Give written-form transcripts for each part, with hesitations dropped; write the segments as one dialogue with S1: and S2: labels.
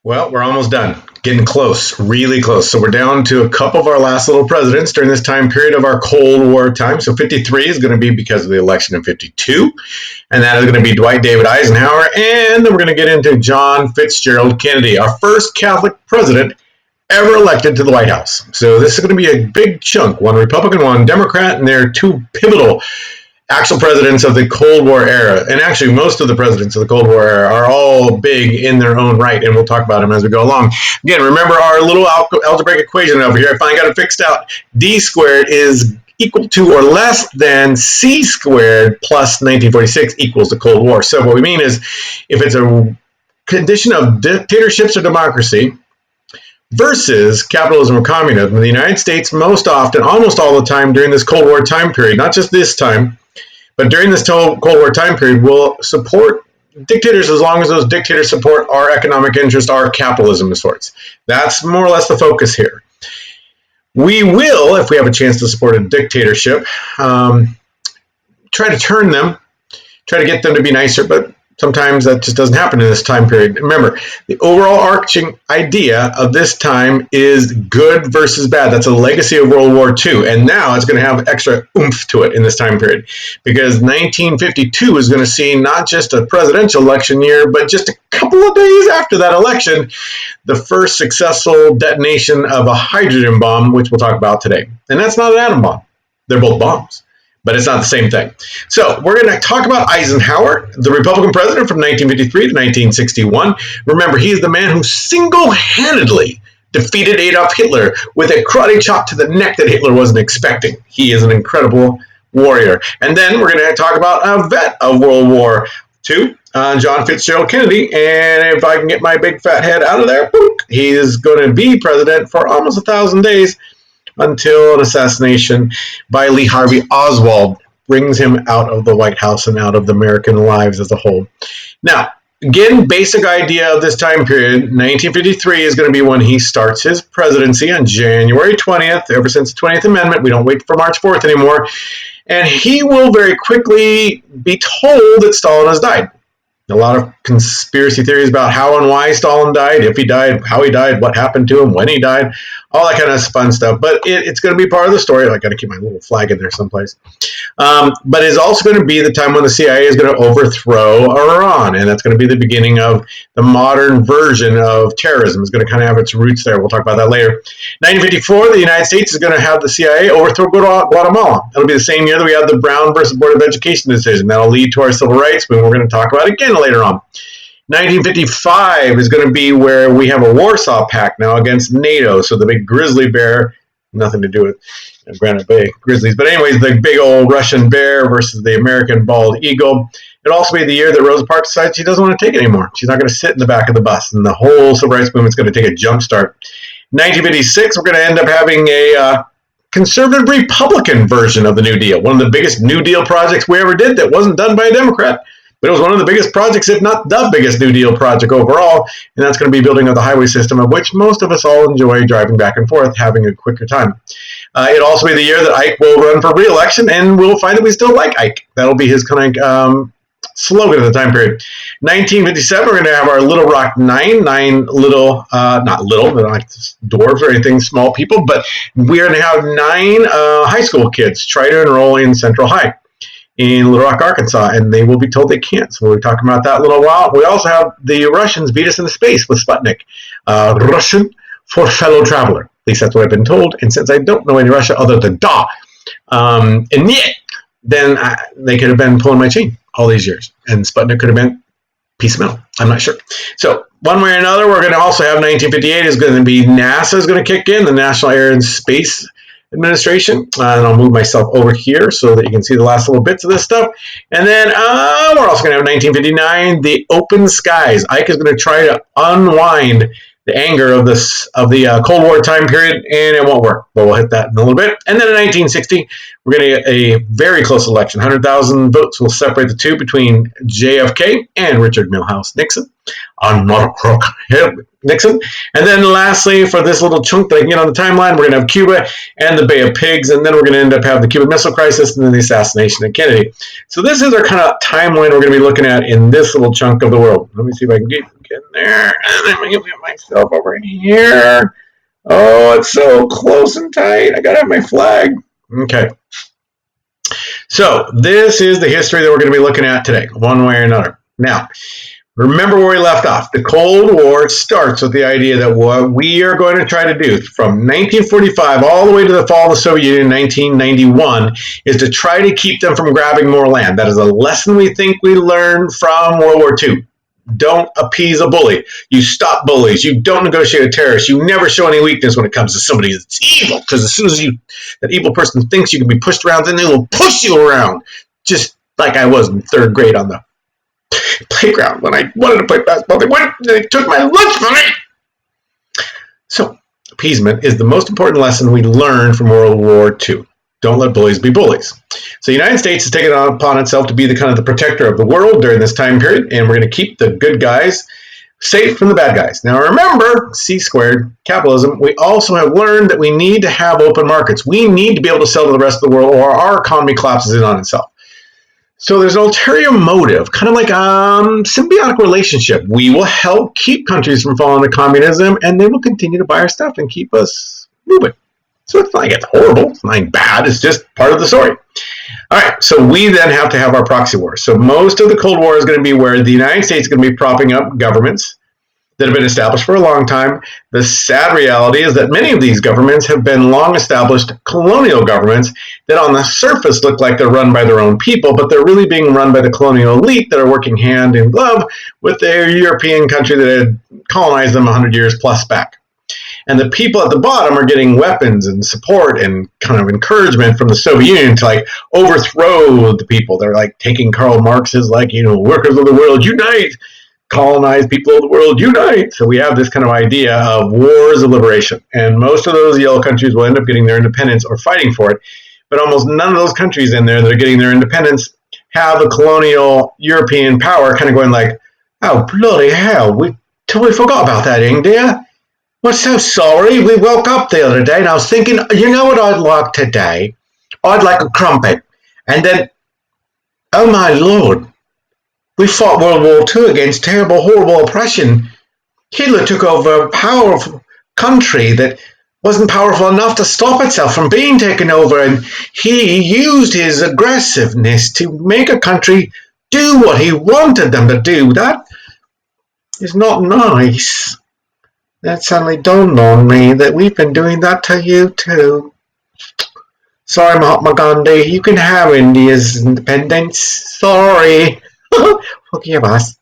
S1: Well, we're almost done. Getting close, really close. So we're down to a couple of our last little presidents during this time period of our Cold War time. So 53 is going to be because of the election in 52. And that is going to be Dwight David Eisenhower. And then we're going to get into John Fitzgerald Kennedy, our first Catholic president ever elected to the White House. So this is going to be a big chunk, one Republican, one Democrat, and they're two pivotal actual presidents of the Cold War era. And actually, most of the presidents of the Cold War era are all big in their own right, and we'll talk about them as we go along. Again, remember our little algebraic equation over here. I finally got it fixed out. D squared is equal to or less than C squared plus 1946 equals the Cold War. So what we mean is if it's a condition of dictatorships or democracy versus capitalism or communism, the United States most often, almost all the time during this Cold War time period, not just this time, but during this Cold War time period, will support dictators as long as those dictators support our economic interest, our capitalism of sorts. That's more or less the focus here. We will, if we have a chance to support a dictatorship, try to turn them, try to get them to be nicer, but sometimes that just doesn't happen in this time period. Remember, the overall arching idea of this time is good versus bad. That's a legacy of World War II. And now it's going to have extra oomph to it in this time period because 1952 is going to see not just a presidential election year, but just a couple of days after that election, the first successful detonation of a hydrogen bomb, which we'll talk about today. And that's not an atom bomb. They're both bombs. But it's not the same thing. So we're going to talk about Eisenhower, the Republican president from 1953 to 1961. Remember, he's the man who single-handedly defeated Adolf Hitler with a karate chop to the neck that Hitler wasn't expecting. He is an incredible warrior. And then we're going to talk about a vet of World War II, John Fitzgerald Kennedy. And if I can get my big fat head out of there, he is going to be president for almost 1,000 days. Until an assassination by Lee Harvey Oswald brings him out of the White House and out of the American lives as a whole. Now, again, basic idea of this time period, 1953 is going to be when he starts his presidency on January 20th. Ever since the 20th Amendment, we don't wait for March 4th anymore. And he will very quickly be told that Stalin has died. A lot of conspiracy theories about how and why Stalin died, if he died, how he died, what happened to him, when he died, all that kind of fun stuff. But it's going to be part of the story. I got to keep my little flag in there someplace. But it's also going to be the time when the CIA is going to overthrow Iran, and that's going to be the beginning of the modern version of terrorism. It's going to kind of have its roots there. We'll talk about that later. 1954, the United States is going to have the CIA overthrow Guatemala. It'll be the same year that we have the Brown versus Board of Education decision. That'll lead to our civil rights, but we're going to talk about it again later on. 1955 is going to be where we have a Warsaw Pact now against NATO. So the big grizzly bear, nothing to do with Granite Bay Grizzlies, but anyways, the big old Russian bear versus the American bald eagle. It'll also be the year that Rosa Parks decides she doesn't want to take it anymore. She's not going to sit in the back of the bus, and the whole civil rights movement's going to take a jump start. 1956, we're going to end up having a conservative Republican version of the New Deal, one of the biggest New Deal projects we ever did that wasn't done by a Democrat. But it was one of the biggest projects, if not the biggest New Deal project overall, and that's going to be building of the highway system, of which most of us all enjoy driving back and forth, having a quicker time. It'll also be the year that Ike will run for re-election, and we'll find that we still like Ike. That'll be his kind of slogan at the time period. 1957, we're going to have our Little Rock nine little, not little, they're not like dwarves or anything, small people, but we're going to have 9 high school kids try to enroll in Central High in Little Rock, Arkansas, and they will be told they can't. So we'll be talking about that in a little while. We also have the Russians beat us into space with Sputnik. Russian for fellow traveler. At least that's what I've been told. And since I don't know any Russia other than da and yet, then they could have been pulling my chain all these years. And Sputnik could have been piece of metal. I'm not sure. So one way or another, we're going to also have 1958 is going to be NASA is going to kick in, the National Air and Space Administration, and I'll move myself over here so that you can see the last little bits of this stuff. And then we're also going to have 1959, the open skies. Ike is going to try to unwind the anger of the Cold War time period, and it won't work. But we'll hit that in a little bit. And then in 1960, We're going to get a very close election. 100,000 votes will separate the two between JFK and Richard Milhouse Nixon. I'm not a crook, Nixon. And then lastly, for this little chunk that I can get on the timeline, we're going to have Cuba and the Bay of Pigs, and then we're going to end up having the Cuban Missile Crisis and then the assassination of Kennedy. So this is our kind of timeline we're going to be looking at in this little chunk of the world. Let me see if I can get there. And then I'm going to get myself over here. Oh, it's so close and tight. I got to have my flag. Okay. So this is the history that we're going to be looking at today, one way or another. Now, remember where we left off. The Cold War starts with the idea that what we are going to try to do from 1945 all the way to the fall of the Soviet Union in 1991 is to try to keep them from grabbing more land. That is a lesson we think we learned from World War II. Don't appease a bully. You stop bullies. You don't negotiate with terrorists. You never show any weakness when it comes to somebody that's evil, because as soon as that evil person thinks you can be pushed around, then they will push you around, just like I was in third grade on the playground when I wanted to play basketball. They took my lunch money. So appeasement is the most important lesson we learned from World War II. Don't let bullies be bullies. So the United States has taken it upon itself to be the kind of the protector of the world during this time period, and we're going to keep the good guys safe from the bad guys. Now remember, C squared, capitalism, we also have learned that we need to have open markets. We need to be able to sell to the rest of the world or our economy collapses in on itself. So there's an ulterior motive, kind of like a symbiotic relationship. We will help keep countries from falling into communism, and they will continue to buy our stuff and keep us moving. So it's not like it's horrible, it's nothing bad, it's just part of the story. All right, so we then have to have our proxy wars. So most of the Cold War is going to be where the United States is going to be propping up governments that have been established for a long time. The sad reality is that many of these governments have been long-established colonial governments that on the surface look like they're run by their own people, but they're really being run by the colonial elite that are working hand in glove with their European country that had colonized them 100 years plus back. And the people at the bottom are getting weapons and support and kind of encouragement from the Soviet Union to like overthrow the people. They're like taking Karl Marx's workers of the world unite, colonized people of the world unite. So we have this kind of idea of wars of liberation. And most of those yellow countries will end up getting their independence or fighting for it. But almost none of those countries in there that are getting their independence have a colonial European power kind of going like, oh, bloody hell, we totally forgot about that, India. We're so sorry. We woke up the other day and I was thinking, you know what I'd like today? I'd like a crumpet. And then, oh my Lord, we fought World War II against terrible, horrible oppression. Hitler took over a powerful country that wasn't powerful enough to stop itself from being taken over. And he used his aggressiveness to make a country do what he wanted them to do. That is not nice. That suddenly dawned on me that we've been doing that to you too. Sorry, Mahatma Gandhi, you can have India's independence. Sorry. Forgive us.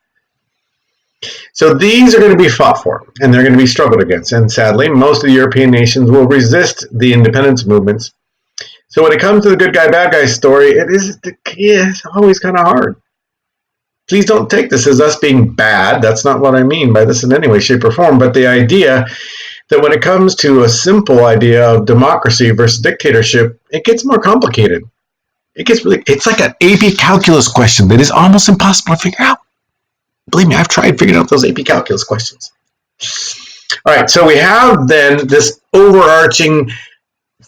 S1: So these are going to be fought for, and they're going to be struggled against. And sadly, most of the European nations will resist the independence movements. So when it comes to the good guy, bad guy story, it's always kind of hard. Please don't take this as us being bad. That's not what I mean by this in any way, shape, or form. But the idea that when it comes to a simple idea of democracy versus dictatorship, it gets more complicated. It's like an AP calculus question that is almost impossible to figure out. Believe me, I've tried figuring out those AP calculus questions. All right, so we have then this overarching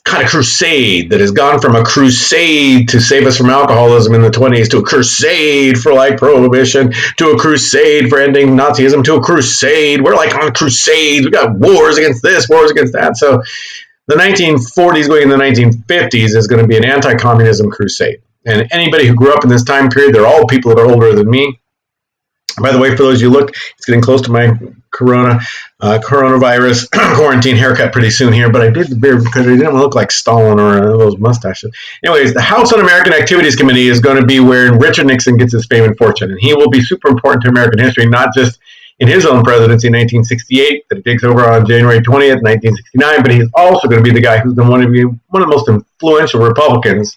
S1: kind of crusade that has gone from a crusade to save us from alcoholism in the 20s to a crusade for like prohibition to a crusade for ending Nazism to a crusade. We're like on crusades. We got wars against this, wars against that. So the 1940s going into the 1950s is going to be an anti-communism crusade. And anybody who grew up in this time period, they're all people that are older than me. By the way, for those of you who look, it's getting close to my coronavirus quarantine haircut pretty soon here, but I did the beard because I didn't look like Stalin or those mustaches. Anyways, the House Un-American Activities Committee is going to be where Richard Nixon gets his fame and fortune, and he will be super important to American history, not just in his own presidency in 1968 that he takes over on January 20th, 1969, but he's also going to be the guy who's been one of the most influential Republicans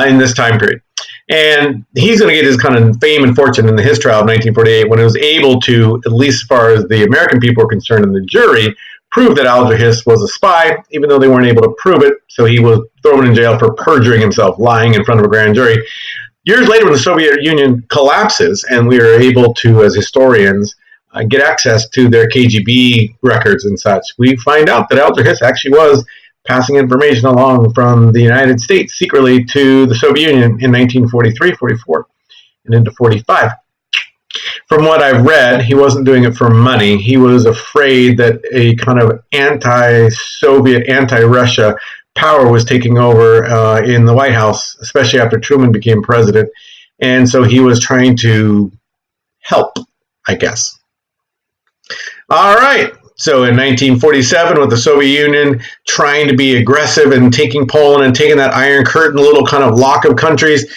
S1: in this time period. And he's going to get his kind of fame and fortune in his trial of 1948 when he was able to, at least as far as the American people were concerned in the jury, prove that Al-Jfk was a spy, even though they weren't able to prove it. So he was thrown in jail for perjuring himself, lying in front of a grand jury. Years later, when the Soviet Union collapses, and we are able to, as historians, get access to their KGB records and such, we find out that Al-Jfk actually was passing information along from the United States secretly to the Soviet Union in 1943, 44, and into 45. From what I've read, he wasn't doing it for money. He was afraid that a kind of anti-Soviet, anti-Russia power was taking over in the White House, especially after Truman became president. And so he was trying to help, I guess. All right. So in 1947, with the Soviet Union trying to be aggressive and taking Poland and taking that Iron Curtain little kind of lock of countries,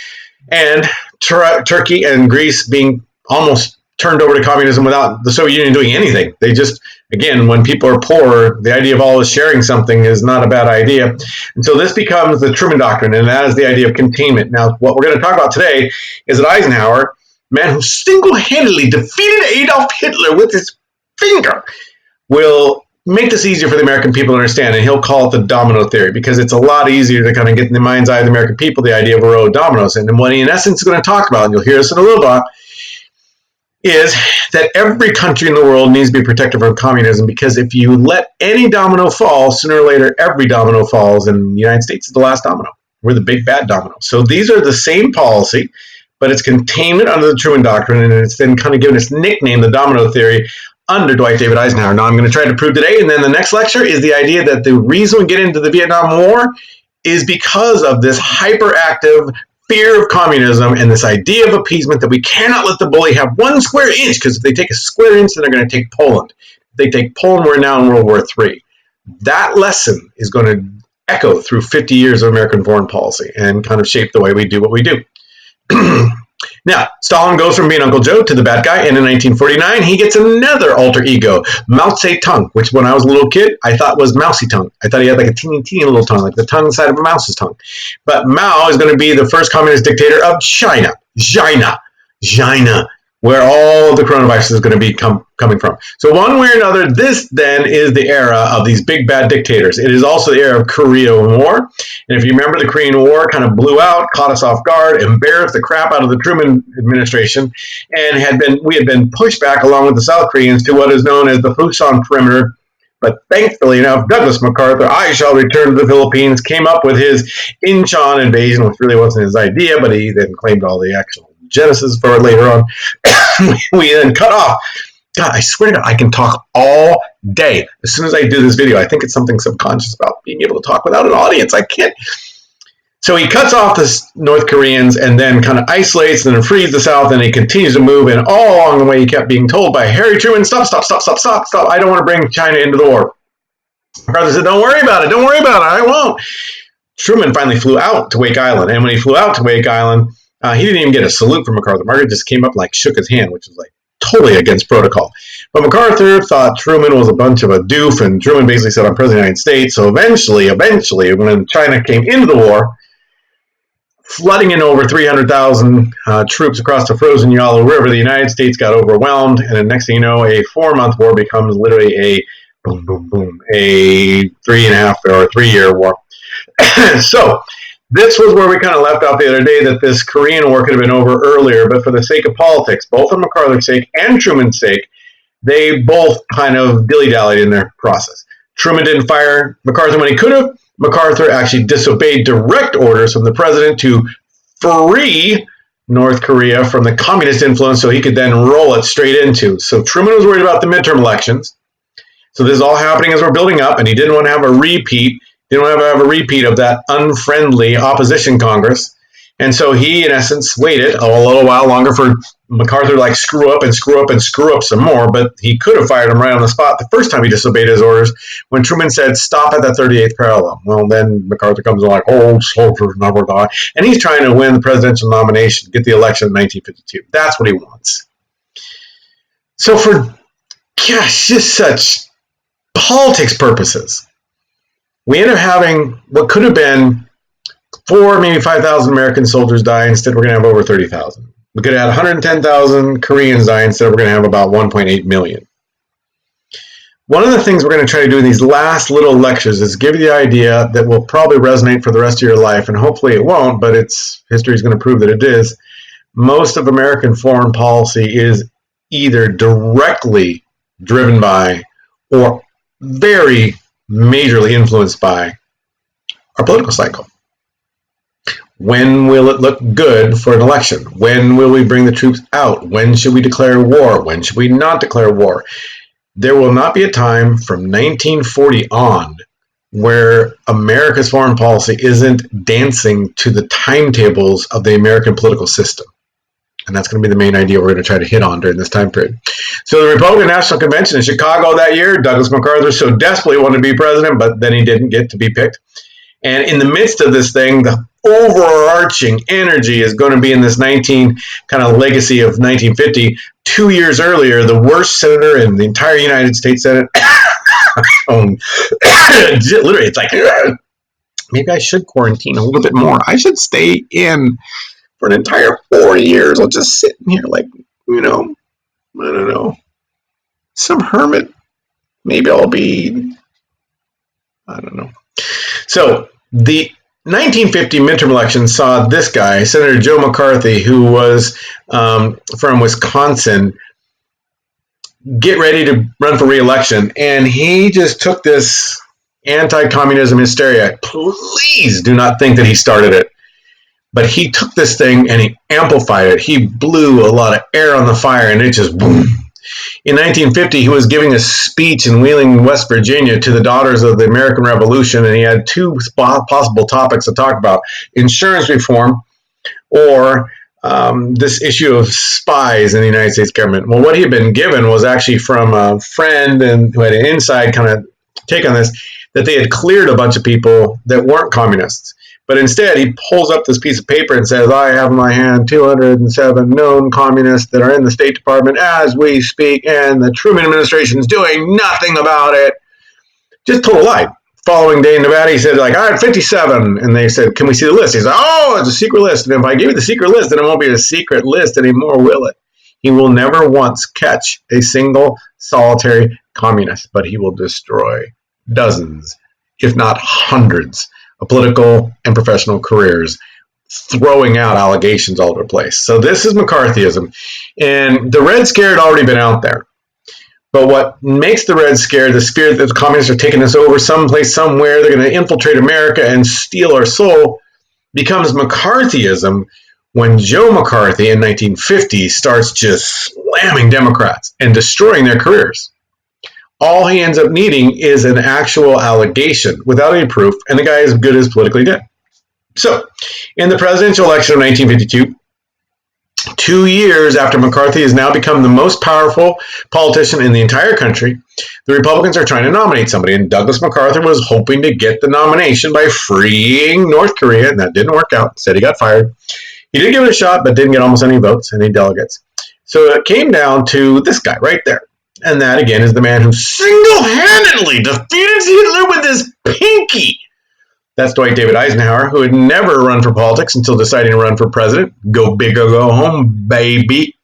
S1: and Turkey and Greece being almost turned over to communism without the Soviet Union doing anything. They just, again, when people are poor, the idea of always sharing something is not a bad idea. And so this becomes the Truman Doctrine, and that is the idea of containment. Now, what we're going to talk about today is that Eisenhower, man who single-handedly defeated Adolf Hitler with his finger, will make this easier for the American people to understand, and he'll call it the domino theory, because it's a lot easier to kind of get in the mind's eye of the American people the idea of a row of dominoes. And what he, in essence, is going to talk about, and you'll hear this in a little bit, is that every country in the world needs to be protected from communism, because if you let any domino fall, sooner or later, every domino falls, and the United States is the last domino. We're the big bad domino. So these are the same policy, but it's containment under the Truman Doctrine, and it's then kind of given its nickname, the domino theory, under Dwight David Eisenhower. Now I'm going to try to prove today, and then the next lecture is the idea that the reason we get into the Vietnam War is because of this hyperactive fear of communism and this idea of appeasement, that we cannot let the bully have 1 square inch, because if they take a square inch, then they're going to take Poland. If they take Poland, we're now in World War III. That lesson is going to echo through 50 years of American foreign policy and kind of shape the way we do what we do. Now, Stalin goes from being Uncle Joe to the bad guy, and in 1949, he gets another alter ego, Mao Zedong, which when I was a little kid, I thought was mousy tongue. I thought he had like a teeny little tongue, like the tongue side of a mouse's tongue. But Mao is going to be the first communist dictator of China, where all of the coronavirus is going to be coming from. So one way or another, this then is the era of these big bad dictators. It is also the era of Korean War. And if you remember, the Korean War kind of blew out, caught us off guard, embarrassed the crap out of the Truman administration, and we had been pushed back along with the South Koreans to what is known as the Pusan Perimeter. But thankfully enough, Douglas MacArthur, I shall return to the Philippines, came up with his Incheon invasion, which really wasn't his idea, but he then claimed all the actual genesis for it later on. We then cut off. God, I swear to God, I can talk all day. As soon as I do this video, I think it's something subconscious about being able to talk without an audience. I can't. So he cuts off the North Koreans and then kind of isolates and then frees the South, and he continues to move. And all along the way, he kept being told by Harry Truman, stop. I don't want to bring China into the war. MacArthur said, don't worry about it. I won't. Truman finally flew out to Wake Island. And when he flew out to Wake Island, he didn't even get a salute from MacArthur. MacArthur just came up, like shook his hand, which was like totally against protocol. But MacArthur thought Truman was a bunch of a doof, and Truman basically said, I'm president of the United States. So eventually, when China came into the war, flooding in over 300,000 troops across the frozen Yalu River, the United States got overwhelmed, and the next thing you know, a 4-month war becomes literally a a 3.5 or 3-year war. So this was where we kind of left off the other day, that this Korean War could have been over earlier, but for the sake of politics, both for MacArthur's sake and Truman's sake, they both kind of dilly-dallied in their process. Truman didn't fire MacArthur when he could have. MacArthur actually disobeyed direct orders from the president to free North Korea from the communist influence so he could then roll it straight into. So Truman was worried about the midterm elections. So this is all happening as we're building up, and he didn't want to have a repeat. Didn't want to have a repeat of that unfriendly opposition Congress. And so he, in essence, waited a little while longer for MacArthur to like screw up some more, but he could have fired him right on the spot the first time he disobeyed his orders when Truman said, stop at that 38th parallel. Well, then MacArthur comes along like, old soldiers never die. And he's trying to win the presidential nomination, get the election in 1952. That's what he wants. So for, just such politics purposes, we end up having what could have been 4, maybe 5,000 American soldiers die. Instead, we're going to have over 30,000. We could have had 110,000 Koreans die. Instead, we're going to have about 1.8 million. One of the things we're going to try to do in these last little lectures is give you the idea that will probably resonate for the rest of your life, and hopefully it won't, but history is going to prove that it is. Most of American foreign policy is either directly driven by or very majorly influenced by our political cycle. When will it look good for an election? When will we bring the troops out? When should we declare war? When should we not declare war? There will not be a time from 1940 on where America's foreign policy isn't dancing to the timetables of the American political system. And that's going to be the main idea we're going to try to hit on during this time period. So the Republican National Convention in Chicago that year, Douglas MacArthur so desperately wanted to be president, but then he didn't get to be picked. And in the midst of this thing, the overarching energy is going to be in this kind of legacy of 1950. 2 years earlier, the worst senator in the entire United States Senate. Literally, it's like, maybe I should quarantine a little bit more. I should stay in for an entire 4 years. I'll just sit in here like, I don't know, some hermit. Maybe I'll be, I don't know. So the 1950 midterm election saw this guy, Senator Joe McCarthy, who was from Wisconsin, get ready to run for re-election. And he just took this anti-communism hysteria. Please do not think that he started it. But he took this thing and he amplified it. He blew a lot of air on the fire and it just boom. In 1950, he was giving a speech in Wheeling, West Virginia to the Daughters of the American Revolution, and he had two possible topics to talk about: insurance reform or this issue of spies in the United States government. Well, what he had been given was actually from a friend and who had an inside kind of take on this, that they had cleared a bunch of people that weren't communists. But instead, he pulls up this piece of paper and says, I have in my hand 207 known communists that are in the State Department as we speak, and the Truman administration is doing nothing about it. Just total lie. Following day in Nevada, he said, I had 57. And they said, can we see the list? He said, oh, it's a secret list. And if I give you the secret list, then it won't be a secret list anymore, will it? He will never once catch a single solitary communist, but he will destroy dozens, if not hundreds, of political and professional careers, throwing out allegations all over the place. So this is McCarthyism. And the Red Scare had already been out there. But what makes the Red Scare, the spirit that the communists are taking us over someplace, somewhere, they're going to infiltrate America and steal our soul, becomes McCarthyism when Joe McCarthy in 1950 starts just slamming Democrats and destroying their careers. All he ends up needing is an actual allegation without any proof, and the guy is good as politically dead. So, in the presidential election of 1952, 2 years after McCarthy has now become the most powerful politician in the entire country, the Republicans are trying to nominate somebody, and Douglas MacArthur was hoping to get the nomination by freeing North Korea, and that didn't work out. Instead, he got fired. He did give it a shot, but didn't get almost any votes, any delegates. So it came down to this guy right there. And that, again, is the man who single-handedly defeated Hitler with his pinky. That's Dwight David Eisenhower, who had never run for politics until deciding to run for president. Go big or go home, baby.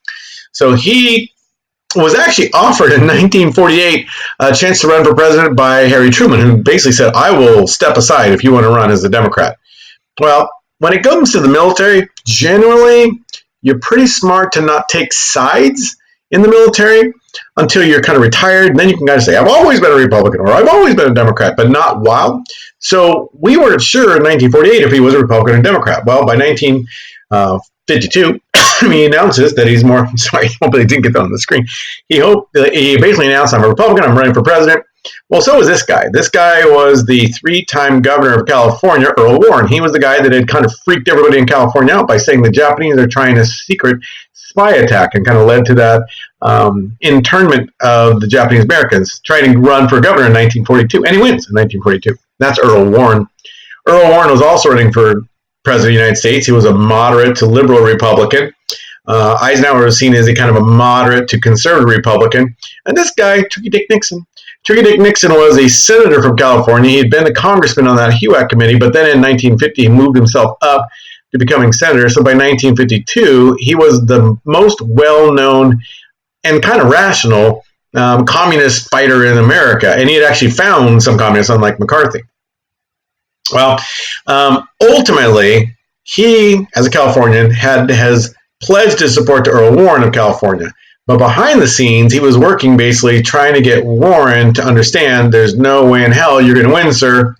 S1: So he was actually offered in 1948 a chance to run for president by Harry Truman, who basically said, I will step aside if you want to run as a Democrat. Well, when it comes to the military, generally, you're pretty smart to not take sides in the military until you're kind of retired, and then you can kind of say, I've always been a Republican, or I've always been a Democrat, but not wild. So we weren't sure in 1948 if he was a Republican or Democrat. Well, by 1952, he announces that he's more, sorry, hopefully I didn't get that on the screen. He basically announced, I'm a Republican, I'm running for president. Well, so was this guy. This guy was the 3-time governor of California, Earl Warren. He was the guy that had kind of freaked everybody in California out by saying the Japanese are trying a secret spy attack, and kind of led to that internment of the Japanese Americans, trying to run for governor in 1942, and he wins in 1942. That's Earl Warren. Earl Warren was also running for president of the United States. He was a moderate to liberal Republican. Eisenhower was seen as a kind of a moderate to conservative Republican. And this guy, Tricky Dick Nixon. Tricky Dick Nixon was a senator from California. He had been a congressman on that HUAC committee, but then in 1950 he moved himself up to becoming senator. So by 1952, he was the most well-known and kind of rational communist fighter in America, and he had actually found some communists, unlike McCarthy. Well, ultimately, he, as a Californian, has pledged his support to Earl Warren of California. But behind the scenes, he was working basically trying to get Warren to understand there's no way in hell you're going to win, sir.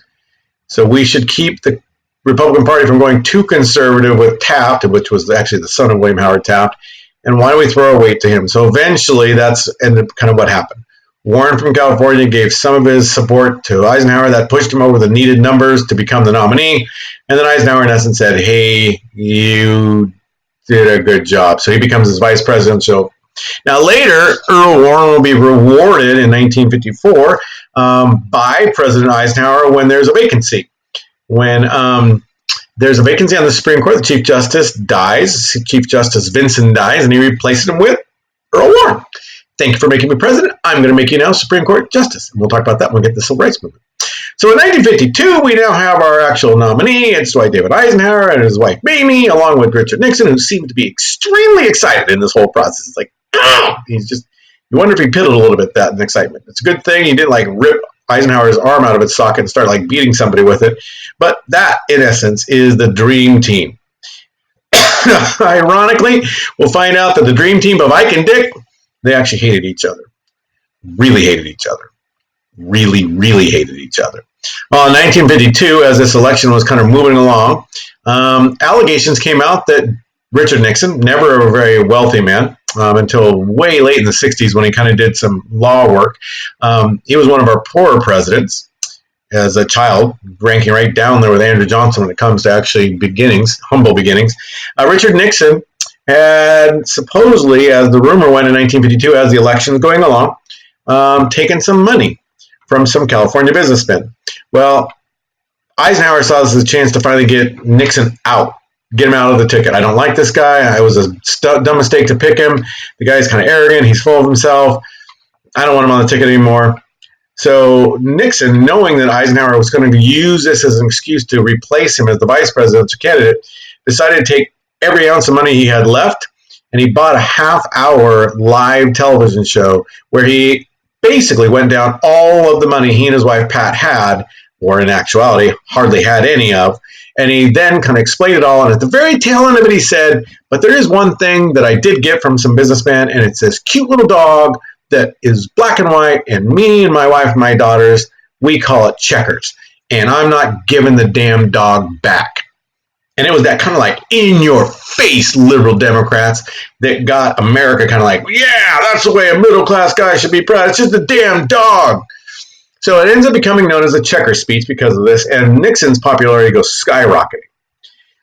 S1: So we should keep the Republican Party from going too conservative with Taft, which was actually the son of William Howard Taft. And why don't we throw our weight to him? So eventually, that's kind of what happened. Warren from California gave some of his support to Eisenhower. That pushed him over the needed numbers to become the nominee. And then Eisenhower, in essence, said, hey, you did a good job. So he becomes his vice presidential. Now, later, Earl Warren will be rewarded in 1954 by President Eisenhower when there's a vacancy. When there's a vacancy on the Supreme Court, the Chief Justice dies. Chief Justice Vinson dies, and he replaces him with Earl Warren. Thank you for making me president. I'm going to make you now Supreme Court Justice. And we'll talk about that when we get the Civil Rights Movement. So in 1952, we now have our actual nominee. It's Dwight David Eisenhower and his wife, Mamie, along with Richard Nixon, who seemed to be extremely excited in this whole process. It's like, he's just, you wonder if he pitted a little bit that in excitement. It's a good thing he didn't like rip Eisenhower's arm out of its socket and start like beating somebody with it. But that, in essence, is the dream team. Ironically, we'll find out that the dream team of Ike and Dick, they actually hated each other. Really hated each other. Really, really hated each other. Well, in 1952, as this election was kind of moving along, allegations came out that Richard Nixon, never a very wealthy man, until way late in the 60s when he kind of did some law work. He was one of our poorer presidents as a child, ranking right down there with Andrew Johnson when it comes to actually beginnings, humble beginnings. Richard Nixon had supposedly, as the rumor went in 1952, as the election was going along, taken some money from some California businessmen. Well, Eisenhower saw this as a chance to finally get Nixon out. Get him out of the ticket. I don't like this guy. It was a dumb mistake to pick him. The guy's kind of arrogant. He's full of himself. I don't want him on the ticket anymore. So Nixon, knowing that Eisenhower was going to use this as an excuse to replace him as the vice presidential candidate, decided to take every ounce of money he had left, and he bought a half-hour live television show where he basically went down all of the money he and his wife Pat had, or in actuality, hardly had any of, and he then kind of explained it all, and at the very tail end of it, he said, but there is one thing that I did get from some businessman, and it's this cute little dog that is black and white, and me and my wife and my daughters, we call it Checkers, and I'm not giving the damn dog back. And it was that kind of like in-your-face liberal Democrats that got America kind of like, yeah, that's the way a middle-class guy should be proud. It's just a damn dog. So it ends up becoming known as the Checker speech because of this, and Nixon's popularity goes skyrocketing.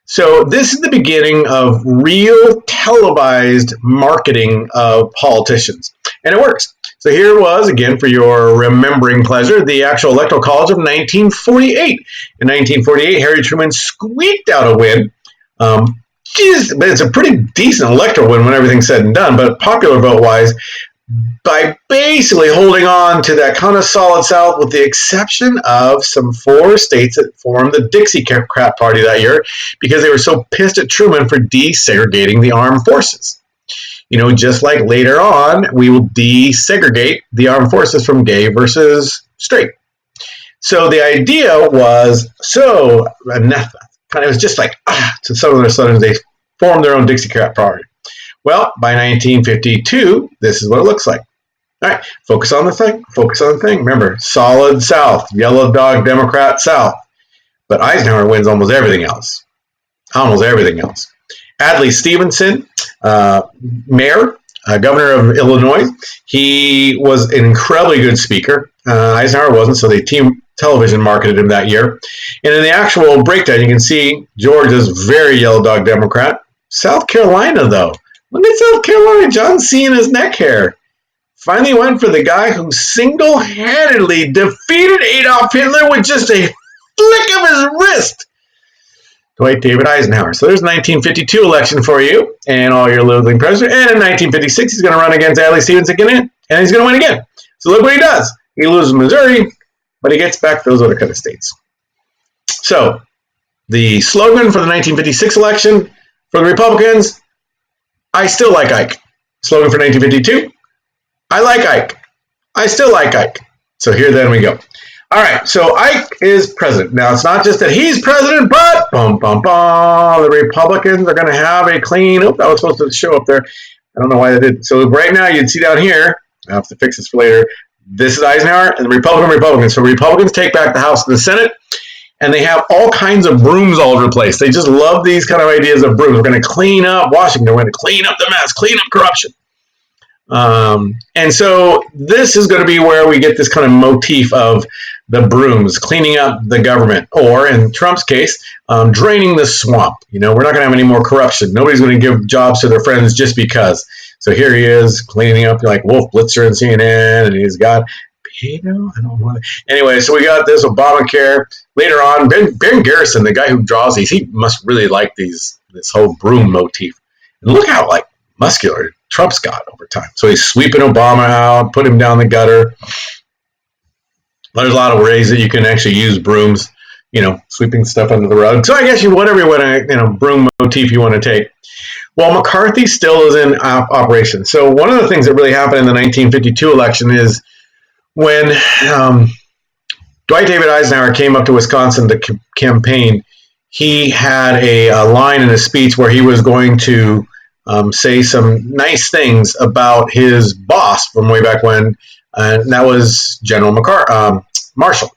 S1: So this is the beginning of real televised marketing of politicians, and it works. So here was, again, for your remembering pleasure, the actual Electoral College of 1948. In 1948, Harry Truman squeaked out a win. But it's a pretty decent electoral win when everything's said and done, but popular vote-wise, by basically holding on to that kind of solid South with the exception of some 4 states that formed the Dixiecrat Party that year because they were so pissed at Truman for desegregating the armed forces. You know, just like later on, we will desegregate the armed forces from gay versus straight. So the idea was kind of was just like, to Southern Southerners, they formed their own Dixiecrat Party. Well, by 1952, this is what it looks like. All right, focus on the thing. Remember, solid South, yellow dog Democrat South. But Eisenhower wins almost everything else. Adlai Stevenson, mayor, governor of Illinois, he was an incredibly good speaker. Eisenhower wasn't, so they television marketed him that year. And in the actual breakdown, you can see Georgia's very yellow dog Democrat. South Carolina, though. Look at South Carolina, John Cena's neck hair. Finally went for the guy who single-handedly defeated Adolf Hitler with just a flick of his wrist. Dwight David Eisenhower. So there's the 1952 election for you and all your loathing president. And in 1956, he's going to run against Adlai Stevenson again, and he's going to win again. So look what he does. He loses Missouri, but he gets back those other kind of states. So the slogan for the 1956 election for the Republicans, I still like Ike. Slogan for 1952, I like Ike. I still like Ike. So here then we go. All right, so Ike is president. Now, it's not just that he's president, but the Republicans are going to have a clean, that was supposed to show up there. I don't know why they didn't. So right now, you'd see down here, I have to fix this for later, this is Eisenhower and the Republicans. So Republicans take back the House and the Senate, and they have all kinds of brooms all over the place. They just love these kind of ideas of brooms. We're going to clean up Washington. We're going to clean up the mess, clean up corruption. And so this is going to be where we get this kind of motif of the brooms, cleaning up the government, or in Trump's case, draining the swamp. We're not going to have any more corruption. Nobody's going to give jobs to their friends just because. So here he is cleaning up like Wolf Blitzer and CNN, and he's got Pino. I don't know. Anyway, so we got this Obamacare. Later on, Ben Garrison, the guy who draws these, he must really like this whole broom motif. And look how muscular Trump's got over time. So he's sweeping Obama out, put him down the gutter. There's a lot of ways that you can actually use brooms, sweeping stuff under the rug. So I guess whatever you want to, broom motif you want to take. Well, McCarthy still is in operation. So one of the things that really happened in the 1952 election is when Dwight David Eisenhower came up to Wisconsin to campaign, he had a line in his speech where he was going to say some nice things about his boss from way back when, and that was General Marshall.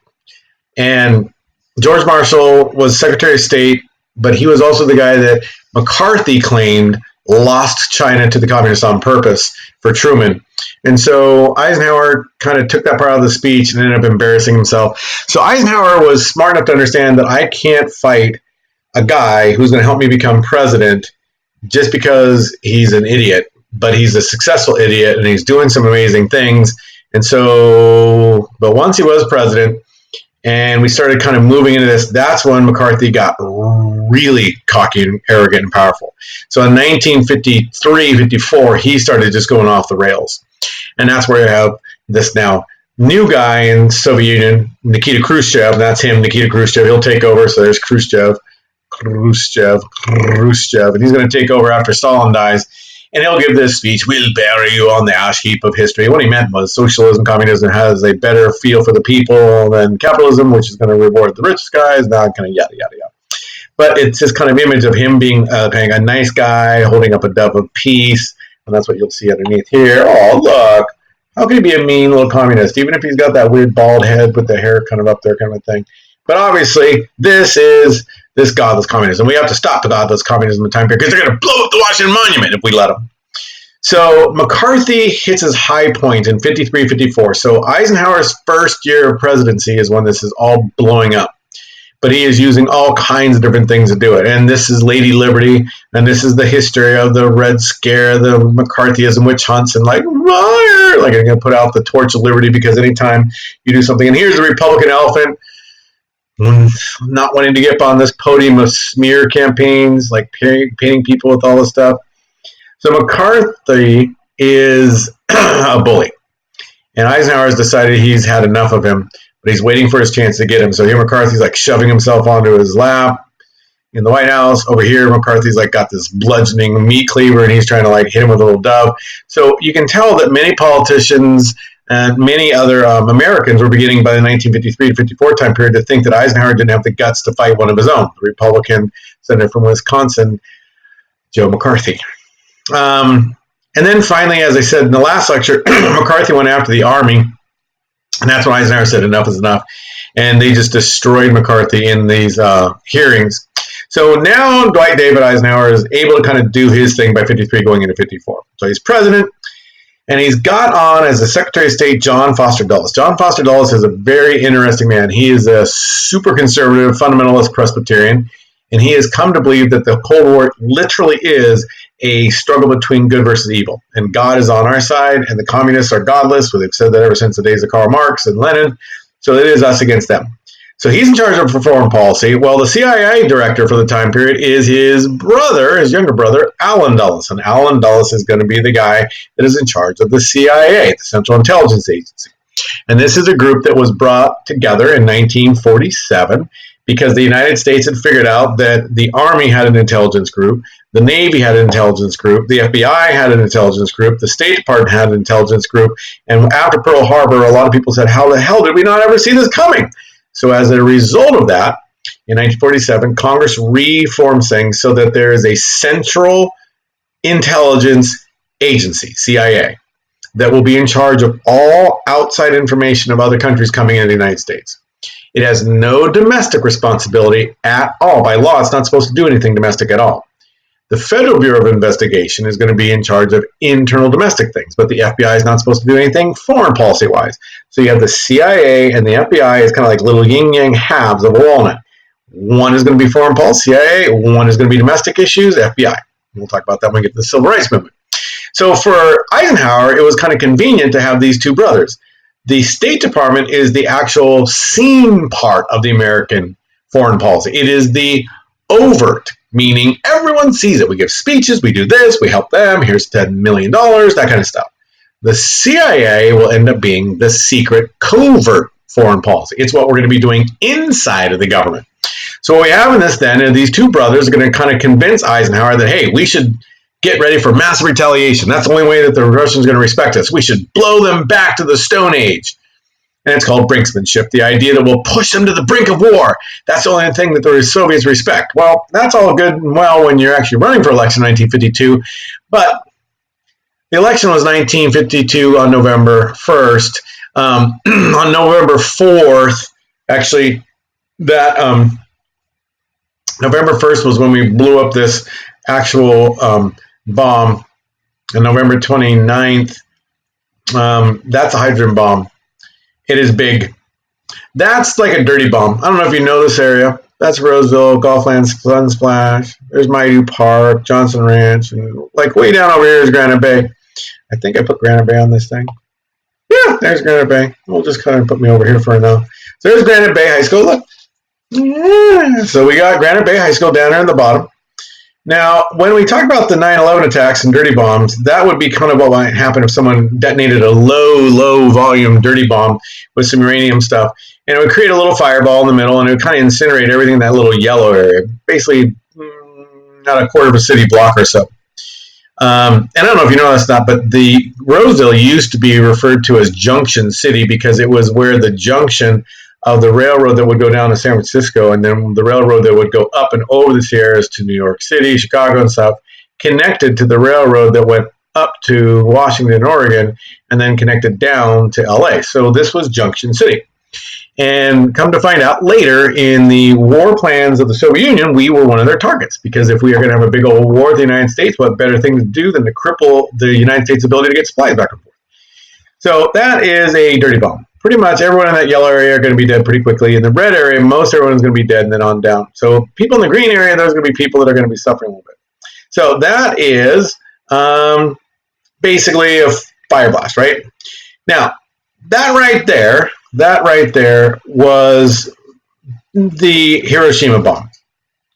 S1: And George Marshall was Secretary of State, but he was also the guy that McCarthy claimed lost China to the communists on purpose for Truman. And so Eisenhower kind of took that part out of the speech and ended up embarrassing himself. So Eisenhower was smart enough to understand that I can't fight a guy who's going to help me become president just because he's an idiot, but he's a successful idiot and he's doing some amazing things. And so, but once he was president and we started kind of moving into this, that's when McCarthy got really cocky and arrogant and powerful. So in 1953, 54, he started just going off the rails. And that's where you have this now new guy in Soviet Union, Nikita Khrushchev. That's him, Nikita Khrushchev. He'll take over. So there's Khrushchev, and he's going to take over after Stalin dies. And he'll give this speech, "We'll bury you on the ash heap of history." What he meant was socialism, communism has a better feel for the people than capitalism, which is going to reward the richest guys, not kind of yada, yada, yada. But it's this kind of image of him being a nice guy, holding up a dove of peace. And that's what you'll see underneath here. Oh, look. How can he be a mean little communist, even if he's got that weird bald head with the hair kind of up there kind of thing? But obviously, this is this godless communism. We have to stop the godless communism in time period because they're going to blow up the Washington Monument if we let them. So McCarthy hits his high point in 53, 54. So Eisenhower's first year of presidency is when this is all blowing up. But he is using all kinds of different things to do it. And this is Lady Liberty, and this is the history of the Red Scare, the Mccarthyism, witch hunts, and I'm going to put out the torch of liberty because anytime you do something, and here's the Republican elephant, not wanting to get up on this podium of smear campaigns, like painting people with all this stuff. So McCarthy is a bully. And Eisenhower has decided he's had enough of him, but he's waiting for his chance to get him. So here McCarthy's shoving himself onto his lap in the White House. Over here, McCarthy's got this bludgeoning meat cleaver, and he's trying to hit him with a little dove. So you can tell that many politicians and many other Americans were beginning by the 1953 to 54 time period to think that Eisenhower didn't have the guts to fight one of his own, the Republican senator from Wisconsin, Joe McCarthy. And then finally, as I said in the last lecture, McCarthy went after the Army, and that's when Eisenhower said enough is enough, and they just destroyed McCarthy in these hearings. So now Dwight David Eisenhower is able to kind of do his thing by 53 going into 54. So he's president, and he's got on as the Secretary of State John Foster Dulles. John Foster Dulles is a very interesting man. He is a super conservative fundamentalist Presbyterian, and he has come to believe that the Cold War literally is a struggle between good versus evil. And God is on our side, and the communists are godless. Well, they've said that ever since the days of Karl Marx and Lenin. So it is us against them. So he's in charge of foreign policy. Well, the CIA director for the time period is his brother, his younger brother, Allen Dulles. And Allen Dulles is going to be the guy that is in charge of the CIA, the Central Intelligence Agency. And this is a group that was brought together in 1947 because the United States had figured out that the Army had an intelligence group, the Navy had an intelligence group, the FBI had an intelligence group, the State Department had an intelligence group, and after Pearl Harbor, a lot of people said, how the hell did we not ever see this coming? So as a result of that, in 1947, Congress reforms things so that there is a central intelligence agency, CIA, that will be in charge of all outside information of other countries coming into the United States. It has no domestic responsibility at all. By law, it's not supposed to do anything domestic at all. The Federal Bureau of Investigation is going to be in charge of internal domestic things, but the FBI is not supposed to do anything foreign policy-wise. So you have the CIA and the FBI is kind of like little yin-yang halves of a walnut. One is going to be foreign policy, CIA. One is going to be domestic issues, FBI. We'll talk about that when we get to the Civil Rights Movement. So for Eisenhower, it was kind of convenient to have these two brothers. The State Department is the actual seen part of the American foreign policy. It is the overt, meaning everyone sees it. We give speeches, we do this, we help them, here's $10 million, that kind of stuff. The CIA will end up being the secret covert foreign policy. It's what we're going to be doing inside of the government. So what we have in this then is these two brothers are going to kind of convince Eisenhower that, hey, we should get ready for massive retaliation. That's the only way that the Russians are going to respect us. We should blow them back to the Stone Age. And it's called brinksmanship, the idea that we'll push them to the brink of war. That's the only thing that the Soviets respect. Well, that's all good and well when you're actually running for election in 1952, but the election was 1952 on November 1st. On November 4th, actually, that November 1st was when we blew up this actual bomb. And November 29th, that's a hydrogen bomb. It is big. That's like a dirty bomb. I don't know if you know this area. That's Roseville, Golfland, Sunsplash. There's Maidu Park, Johnson Ranch, and like way down over here is Granite Bay. I think I put Granite Bay on this thing. Yeah, there's Granite Bay. We'll just kind of put me over here for now. So there's Granite Bay High School. Look. Yeah. So we got Granite Bay High School down there in the bottom. Now, when we talk about the 9/11 attacks and dirty bombs, that would be kind of what might happen if someone detonated a low volume dirty bomb with some uranium stuff. And it would create a little fireball in the middle, and it would kind of incinerate everything in that little yellow area. Basically, not a quarter of a city block or so. And I don't know if you know this or not, but the Roseville used to be referred to as Junction City because it was where the junction of the railroad that would go down to San Francisco and then the railroad that would go up and over the Sierras to New York City, Chicago, and stuff, connected to the railroad that went up to Washington, Oregon, and then connected down to LA. So this was Junction City. And come to find out later in the war plans of the Soviet Union, we were one of their targets because if we are going to have a big old war with the United States, what better thing to do than to cripple the United States' ability to get supplies back and forth? So that is a dirty bomb. Pretty much everyone in that yellow area are going to be dead pretty quickly. In the red area, most everyone's going to be dead and then on down. So people in the green area, there's going to be people that are going to be suffering a little bit. So that is basically a fire blast, right? Now, that right there was the Hiroshima bomb,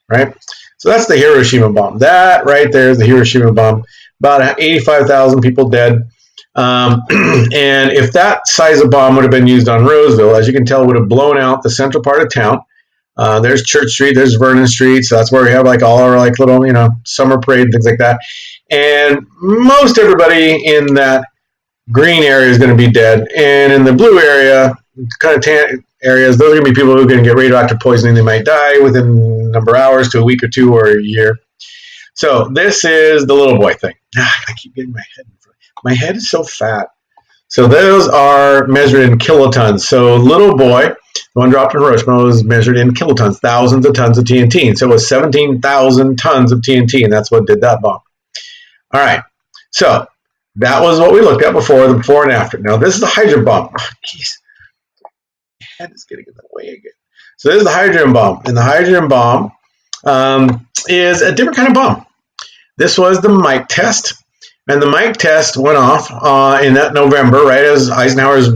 S1: right? So that's the Hiroshima bomb. That right there is the Hiroshima bomb. About 85,000 people dead. And if that size of bomb would have been used on Roseville, as you can tell, it would have blown out the central part of town. There's Church Street, there's Vernon Street, so that's where we have like all our like little, summer parade, things like that. And most everybody in that green area is going to be dead. And in the blue area, kind of tan areas, those are going to be people who are going to get radioactive poisoning. They might die within a number of hours to a week or two or a year. So this is the little boy thing. I keep getting my head in front. My head is so fat. So those are measured in kilotons. So little boy, the one dropped in Hiroshima, was measured in kilotons, thousands of tons of TNT. And so it was 17,000 tons of TNT, and that's what did that bomb. All right. So that was what we looked at before, the before and after. Now this is the hydrogen bomb. Oh, jeez. My head is getting in the way again. So this is the hydrogen bomb. And the hydrogen bomb is a different kind of bomb. This was the Mike test. And the Mike test went off in that November, right as Eisenhower is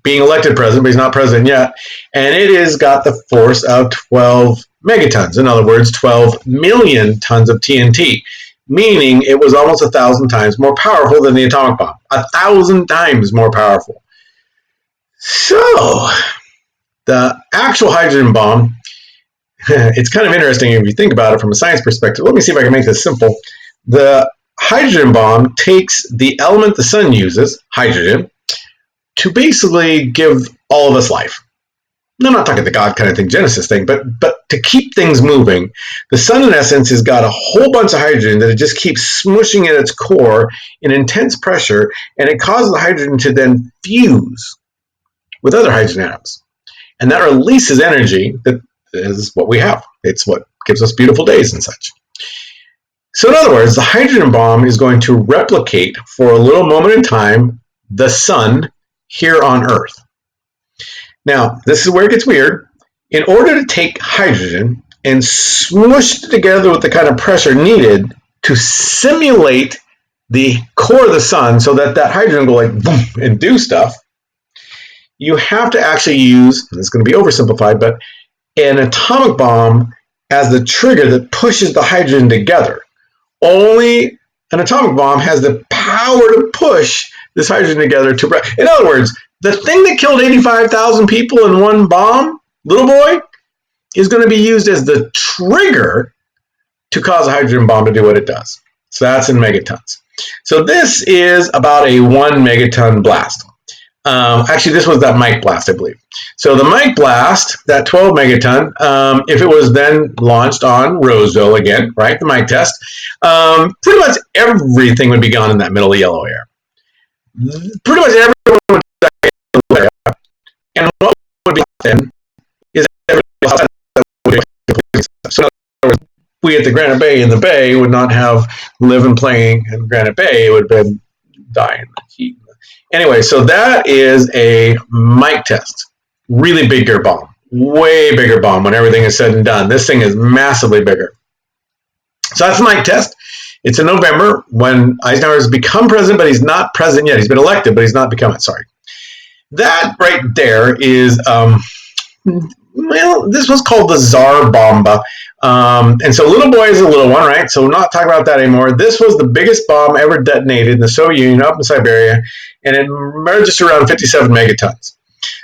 S1: being elected president, but he's not president yet. And it has got the force of 12 megatons. In other words, 12 million tons of TNT, meaning it was almost 1,000 times more powerful than the atomic bomb. 1,000 times more powerful. So the actual hydrogen bomb it's kind of interesting if you think about it from a science perspective. Let me see if I can make this simple. The hydrogen bomb takes the element the sun uses, hydrogen, to basically give all of us life. I'm not talking the God kind of thing, Genesis thing, but to keep things moving. The sun, in essence, has got a whole bunch of hydrogen that it just keeps smushing at its core in intense pressure, and it causes the hydrogen to then fuse with other hydrogen atoms. And that releases energy that is what we have. It's what gives us beautiful days and such. So in other words, the hydrogen bomb is going to replicate for a little moment in time the sun here on Earth. Now, this is where it gets weird. In order to take hydrogen and smush it together with the kind of pressure needed to simulate the core of the sun so that hydrogen will like boom and do stuff, you have to actually use, and it's going to be oversimplified, but an atomic bomb as the trigger that pushes the hydrogen together. Only an atomic bomb has the power to push this hydrogen together. In other words, the thing that killed 85,000 people in one bomb, little boy, is going to be used as the trigger to cause a hydrogen bomb to do what it does. So that's in megatons. So this is about a 1 megaton blast. Actually, this was that Mike blast, I believe. So the Mike blast, that 12 megaton, if it was then launched on Roseville again, right, the Mike test, pretty much everything would be gone in that middle yellow area. Pretty much everyone would die in the blue area. And what would be then is everybody else would be. So in other words, we at the Granite Bay in the Bay would not have live and playing in Granite Bay. It would have been dying in the heat. Anyway, so that is a Mike test. Really bigger bomb. Way bigger bomb when everything is said and done. This thing is massively bigger. So that's the Mike test. It's in November when Eisenhower has become president, but he's not president yet. He's been elected, but he's not become it. Sorry. That right there is, well, this was called the Tsar Bomba. And so little boy is a little one, right? So we're not talking about that anymore. This was the biggest bomb ever detonated in the Soviet Union up in Siberia, and it emerged around 57 megatons.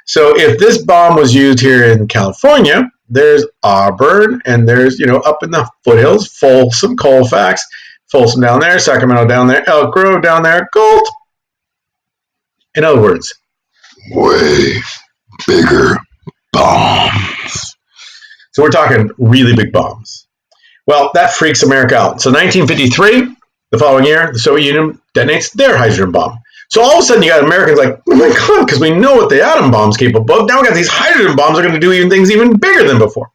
S1: So if this bomb was used here in California, there's Auburn, and there's, up in the foothills, Folsom, Colfax, Folsom down there, Sacramento down there, Elk Grove down there, Galt. In other words, way bigger bombs. So we're talking really big bombs. Well, that freaks America out. So 1953, the following year, the Soviet Union detonates their hydrogen bomb. So all of a sudden you got Americans like, oh my God, because we know what the atom bomb's capable of. Now we got these hydrogen bombs that are going to do things even bigger than before.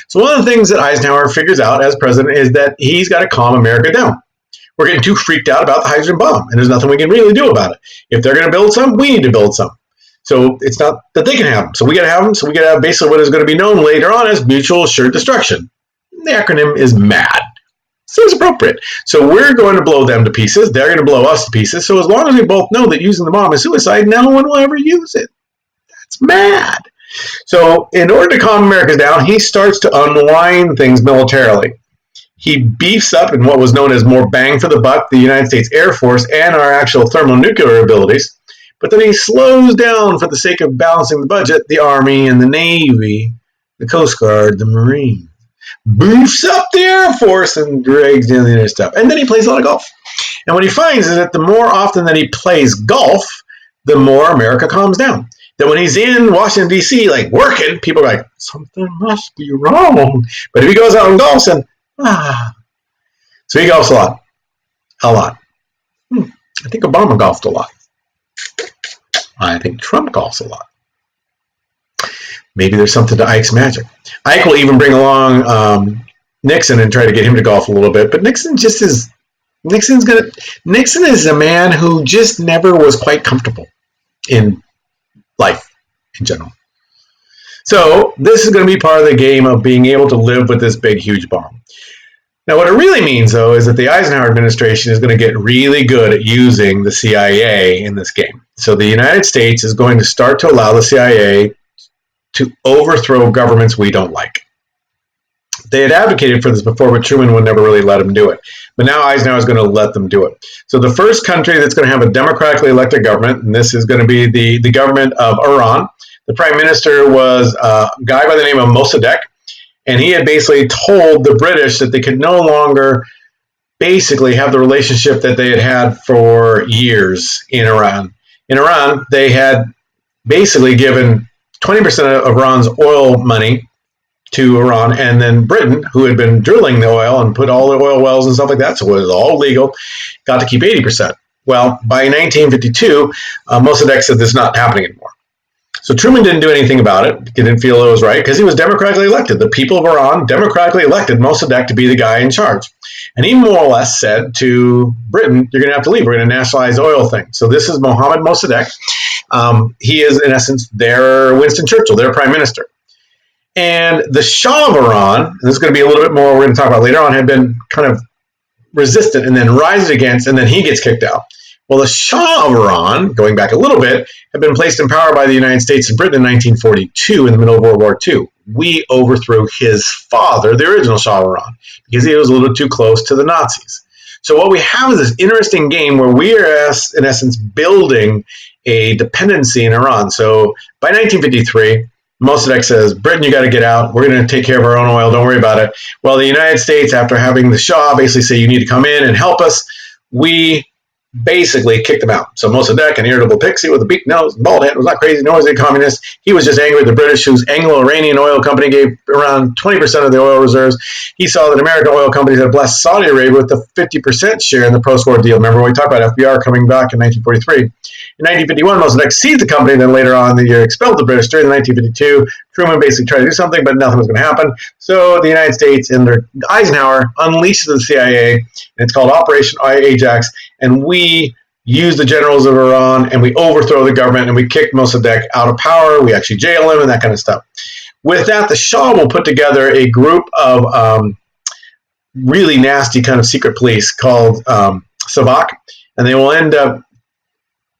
S1: So one of the things that Eisenhower figures out as president is that he's got to calm America down. We're getting too freaked out about the hydrogen bomb, and there's nothing we can really do about it. If they're going to build some, we need to build some. So it's not that they can have them. So we got to have them. So we got to have basically what is going to be known later on as mutual assured destruction. The acronym is MAD. Seems appropriate. So we're going to blow them to pieces. They're going to blow us to pieces. So as long as we both know that using the bomb is suicide, no one will ever use it. That's MAD. So in order to calm America down, he starts to unwind things militarily. He beefs up in what was known as more bang for the buck, the United States Air Force and our actual thermonuclear abilities. But then he slows down for the sake of balancing the budget, the Army and the Navy, the Coast Guard, the Marines. Boofs up the Air Force and drags down the other stuff. And then he plays a lot of golf. And what he finds is that the more often that he plays golf, the more America calms down. That when he's in Washington, D.C., like working, people are like, something must be wrong. But if he goes out and golfs, and so he golfs a lot. A lot. I think Obama golfed a lot. I think Trump golfs a lot. Maybe there's something to Ike's magic. Ike will even bring along Nixon and try to get him to golf a little bit, but Nixon is a man who just never was quite comfortable in life in general. So this is going to be part of the game of being able to live with this big, huge bomb. Now, what it really means, though, is that the Eisenhower administration is going to get really good at using the CIA in this game. So the United States is going to start to allow the CIA to overthrow governments we don't like. They had advocated for this before, but Truman would never really let them do it. But now Eisenhower is going to let them do it. So the first country that's going to have a democratically elected government, and this is going to be the government of Iran. The prime minister was a guy by the name of Mossadegh. And he had basically told the British that they could no longer basically have the relationship that they had had for years in Iran. In Iran, they had basically given 20% of Iran's oil money to Iran, and then Britain, who had been drilling the oil and put all the oil wells and stuff like that, so it was all legal, got to keep 80%. Well, by 1952, Mossadegh said this is not happening anymore. So Truman didn't do anything about it. He didn't feel it was right because he was democratically elected. The people of Iran democratically elected Mossadegh to be the guy in charge. And he more or less said to Britain, you're going to have to leave. We're going to nationalize the oil thing. So this is Mohammed Mossadegh. He is, in essence, their Winston Churchill, their prime minister. And the Shah of Iran, and this is going to be a little bit more we're going to talk about later on, had been kind of resistant and then rises against, and then he gets kicked out. Well, the Shah of Iran, going back a little bit, had been placed in power by the United States and Britain in 1942 in the middle of World War II. We overthrew his father, the original Shah of Iran, because he was a little too close to the Nazis. So what we have is this interesting game where we are, in essence, building a dependency in Iran. So by 1953, Mossadegh says, Britain, you got to get out. We're going to take care of our own oil. Don't worry about it. Well, the United States, after having the Shah basically say, you need to come in and help us, we basically kicked him out. So Mossadegh, an irritable pixie with a beak nose, bald head, was not crazy, nor was he a communist. He was just angry with the British, whose Anglo-Iranian oil company gave around 20% of the oil reserves. He saw that American oil companies had blessed Saudi Arabia with the 50% share in the post-war deal. Remember when we talked about FBR coming back in 1943? In 1951, Mossadegh seized the company, then later on in the year expelled the British. During 1952, Truman basically tried to do something, but nothing was going to happen. So the United States, under Eisenhower, unleashes the CIA, and it's called Operation Ajax, and we use the generals of Iran, and we overthrow the government, and we kick Mossadegh out of power. We actually jail him and that kind of stuff. With that, the Shah will put together a group of really nasty kind of secret police called Savak, and they will end up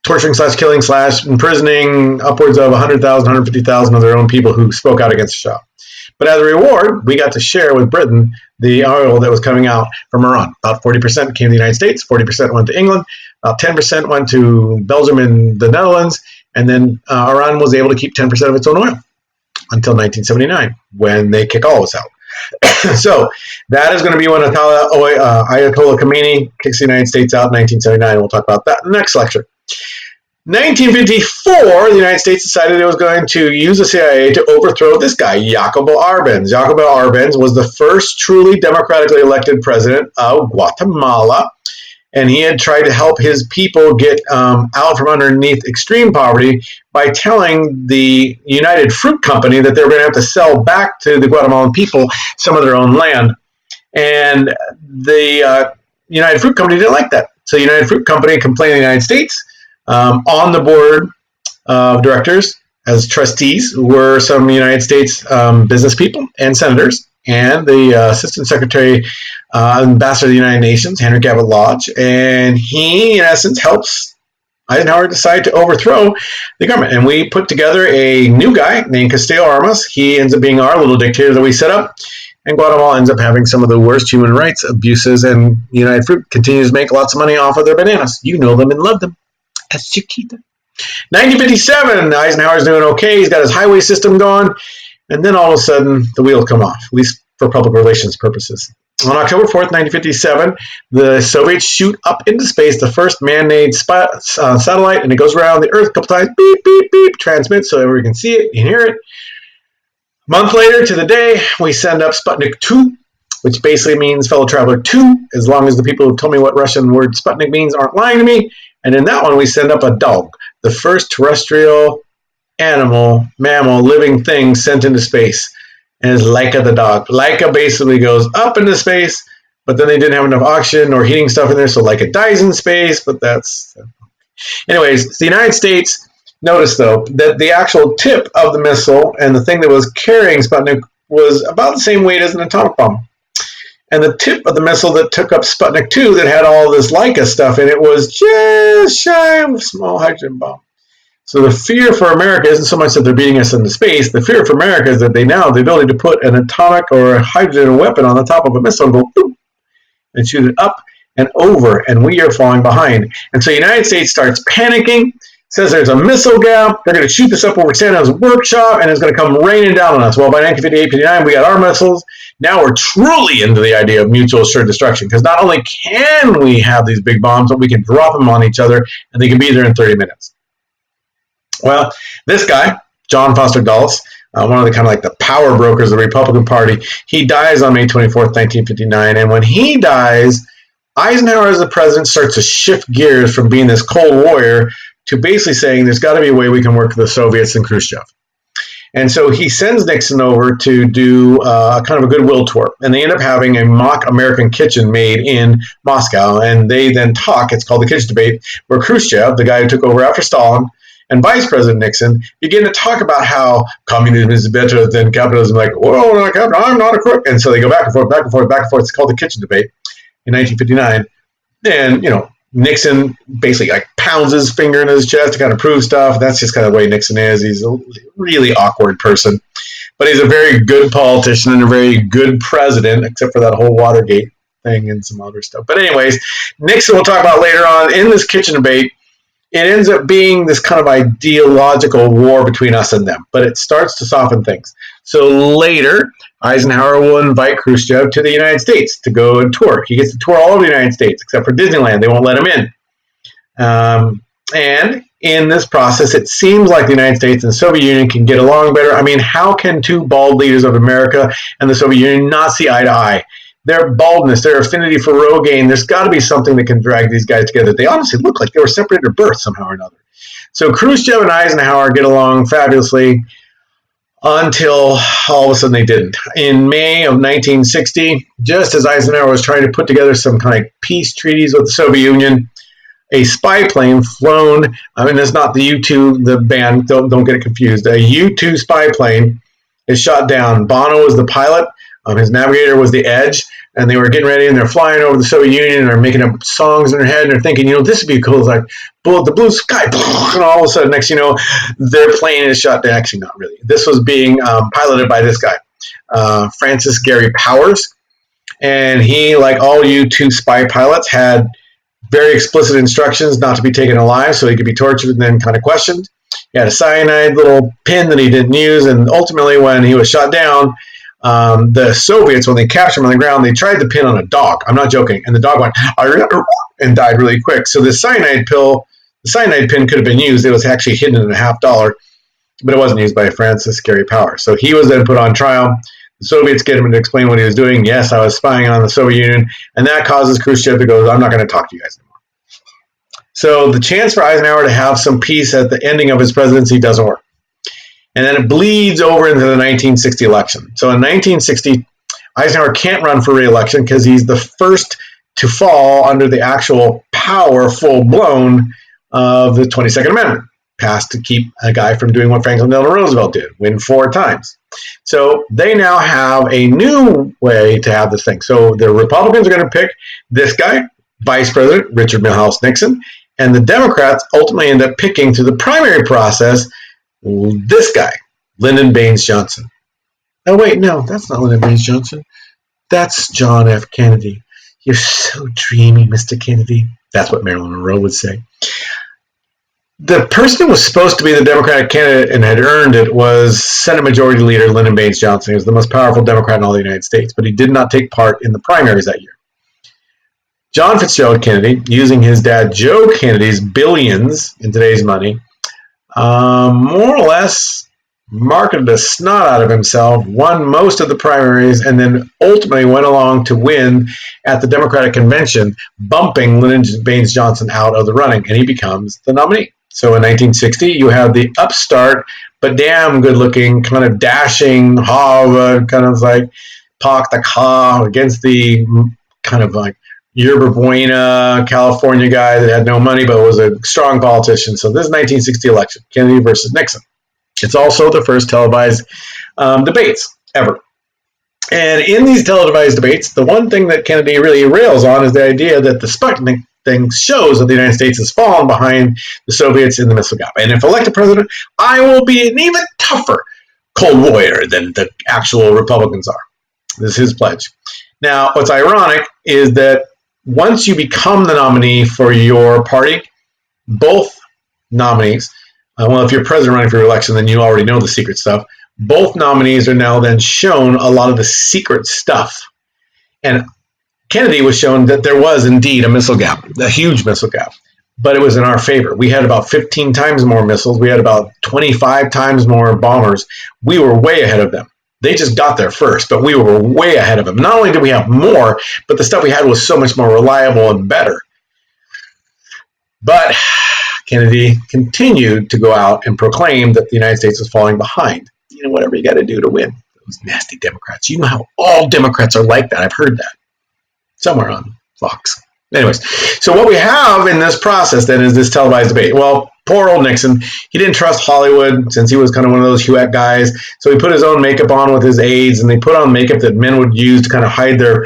S1: torturing / killing / imprisoning upwards of 100,000, 150,000 of their own people who spoke out against the Shah. But as a reward, we got to share with Britain the oil that was coming out from Iran. About 40% came to the United States, 40% went to England, about 10% went to Belgium and the Netherlands, and then Iran was able to keep 10% of its own oil until 1979, when they kick all of us out. So that is going to be when Ayatollah Khomeini kicks the United States out in 1979. We'll talk about that in the next lecture. 1954, the United States decided it was going to use the CIA to overthrow this guy, Jacobo Arbenz. Jacobo Arbenz was the first truly democratically elected president of Guatemala, and he had tried to help his people get out from underneath extreme poverty by telling the United Fruit Company that they were going to have to sell back to the Guatemalan people some of their own land. And the United Fruit Company didn't like that. So the United Fruit Company complained to the United States. On the board of directors as trustees were some United States business people and senators, and the Assistant Secretary Ambassador of the United Nations, Henry Cabot Lodge, and he, in essence, helps Eisenhower decide to overthrow the government. And we put together a new guy named Castillo Armas. He ends up being our little dictator that we set up, and Guatemala ends up having some of the worst human rights abuses, and United Fruit continues to make lots of money off of their bananas. You know them and love them. That's Chiquita. 1957, Eisenhower's doing okay. He's got his highway system going. And then all of a sudden, the wheels come off, at least for public relations purposes. On October 4th, 1957, the Soviets shoot up into space the first man-made satellite, and it goes around the Earth a couple times, beep, beep, beep, transmits so everyone can see it and hear it. A month later to the day, we send up Sputnik 2, which basically means fellow traveler 2, as long as the people who told me what Russian word Sputnik means aren't lying to me. And in that one, we send up a dog, the first terrestrial mammal, living thing sent into space. And it's Laika the dog. Laika basically goes up into space, but then they didn't have enough oxygen or heating stuff in there, so Laika dies in space, but that's... Anyways, the United States, notice though, that the actual tip of the missile and the thing that was carrying Sputnik was about the same weight as an atomic bomb. And the tip of the missile that took up Sputnik 2 that had all this Laika stuff in it was just shy of a small hydrogen bomb. So the fear for America isn't so much that they're beating us into space. The fear for America is that they now have the ability to put an atomic or a hydrogen weapon on the top of a missile and go boom, and shoot it up and over, and we are falling behind. And so the United States starts panicking. Says there's a missile gap. They're going to shoot this up over Santa's workshop, and it's going to come raining down on us. Well, by 1958-59, we got our missiles. Now we're truly into the idea of mutual assured destruction, because not only can we have these big bombs, but we can drop them on each other, and they can be there in 30 minutes. Well, this guy, John Foster Dulles, one of the kind of like the power brokers of the Republican Party, he dies on May 24th, 1959, and when he dies, Eisenhower as the president starts to shift gears from being this cold warrior to basically saying there's got to be a way we can work with the Soviets and Khrushchev. And so he sends Nixon over to do kind of a goodwill tour. And they end up having a mock American kitchen made in Moscow. And they then talk, it's called the Kitchen Debate, where Khrushchev, the guy who took over after Stalin, and Vice President Nixon begin to talk about how communism is better than capitalism. Like, whoa, I'm not a crook. And so they go back and forth, back and forth, back and forth. It's called the Kitchen Debate in 1959. And, you know, Nixon basically like pounds his finger in his chest to kind of prove stuff. That's just kind of the way Nixon is. He's a really awkward person, but he's a very good politician and a very good president, except for that whole Watergate thing and some other stuff. But anyways, Nixon we'll talk about later on in this kitchen debate. It ends up being this kind of ideological war between us and them, but it starts to soften things. So later, Eisenhower will invite Khrushchev to the United States to go and tour. He gets to tour all over the United States, except for Disneyland. They won't let him in. And in this process, it seems like the United States and the Soviet Union can get along better. I mean, how can two bald leaders of America and the Soviet Union not see eye to eye? Their baldness, their affinity for Rogaine, there's got to be something that can drag these guys together. They honestly look like they were separated at birth somehow or another. So Khrushchev and Eisenhower get along fabulously until all of a sudden they didn't. In May of 1960, just as Eisenhower was trying to put together some kind of peace treaties with the Soviet Union, a spy plane flown, I mean, it's not the U-2, the band, don't get it confused, a U-2 spy plane is shot down. Bono was the pilot, his navigator was the Edge, and they were getting ready, and they're flying over the Soviet Union, and they're making up songs in their head, and they're thinking, you know, this would be cool, it's like, the blue sky, and all of a sudden, next you know, their plane is shot down. Actually, not really. This was being piloted by this guy, Francis Gary Powers, and he, like all U-2 spy pilots, had very explicit instructions not to be taken alive, so he could be tortured and then kind of questioned. He had a cyanide little pin that he didn't use, and ultimately, when he was shot down, the Soviets, when they captured him on the ground, they tried the pin on a dog. I'm not joking. And the dog went, and died really quick. So the cyanide pin could have been used. It was actually hidden in $50, but it wasn't used by Francis Gary Powers. So he was then put on trial. The Soviets get him to explain what he was doing. Yes, I was spying on the Soviet Union. And that causes Khrushchev to go, I'm not going to talk to you guys anymore. So the chance for Eisenhower to have some peace at the ending of his presidency doesn't work. And then it bleeds over into the 1960 election. So in 1960, Eisenhower can't run for re-election because he's the first to fall under the actual power, full-blown, of the 22nd Amendment, passed to keep a guy from doing what Franklin Delano Roosevelt did, win 4 times. So they now have a new way to have this thing. So the Republicans are going to pick this guy, Vice President Richard Milhouse Nixon, and the Democrats ultimately end up picking through the primary process this guy, Lyndon Baines Johnson. Oh, wait, no, that's not Lyndon Baines Johnson. That's John F. Kennedy. You're so dreamy, Mr. Kennedy. That's what Marilyn Monroe would say. The person who was supposed to be the Democratic candidate and had earned it was Senate Majority Leader Lyndon Baines Johnson. He was the most powerful Democrat in all the United States, but he did not take part in the primaries that year. John Fitzgerald Kennedy, using his dad Joe Kennedy's billions in today's money, more or less marketed the snot out of himself, won most of the primaries, and then ultimately went along to win at the Democratic Convention, bumping Lyndon Baines Johnson out of the running, and he becomes the nominee. So in 1960, you have the upstart, but damn good-looking, kind of dashing Harvard, kind of like park the car against the kind of like Yerba Buena, California guy that had no money but was a strong politician. So this is 1960 election, Kennedy versus Nixon. It's also the first televised debates ever. And in these televised debates, the one thing that Kennedy really rails on is the idea that the Sputnik thing shows that the United States has fallen behind the Soviets in the missile gap. And if elected president, I will be an even tougher cold warrior than the actual Republicans are. This is his pledge. Now, what's ironic is that once you become the nominee for your party, both nominees. Well, if you're president running for election, then you already know the secret stuff. Both nominees are now then shown a lot of the secret stuff. And Kennedy was shown that there was indeed a missile gap, a huge missile gap, but it was in our favor. We had about 15 times more missiles. We had about 25 times more bombers. We were way ahead of them. They just got there first, but we were way ahead of them. Not only did we have more, but the stuff we had was so much more reliable and better. But Kennedy continued to go out and proclaim that the United States was falling behind. You know, whatever you got to do to win. Those nasty Democrats. You know how all Democrats are like that. I've heard that somewhere on Fox. Anyways, so what we have in this process then is this televised debate. Well, poor old Nixon, he didn't trust Hollywood since he was kind of one of those Hewitt guys. So he put his own makeup on with his aides, and they put on makeup that men would use to kind of hide their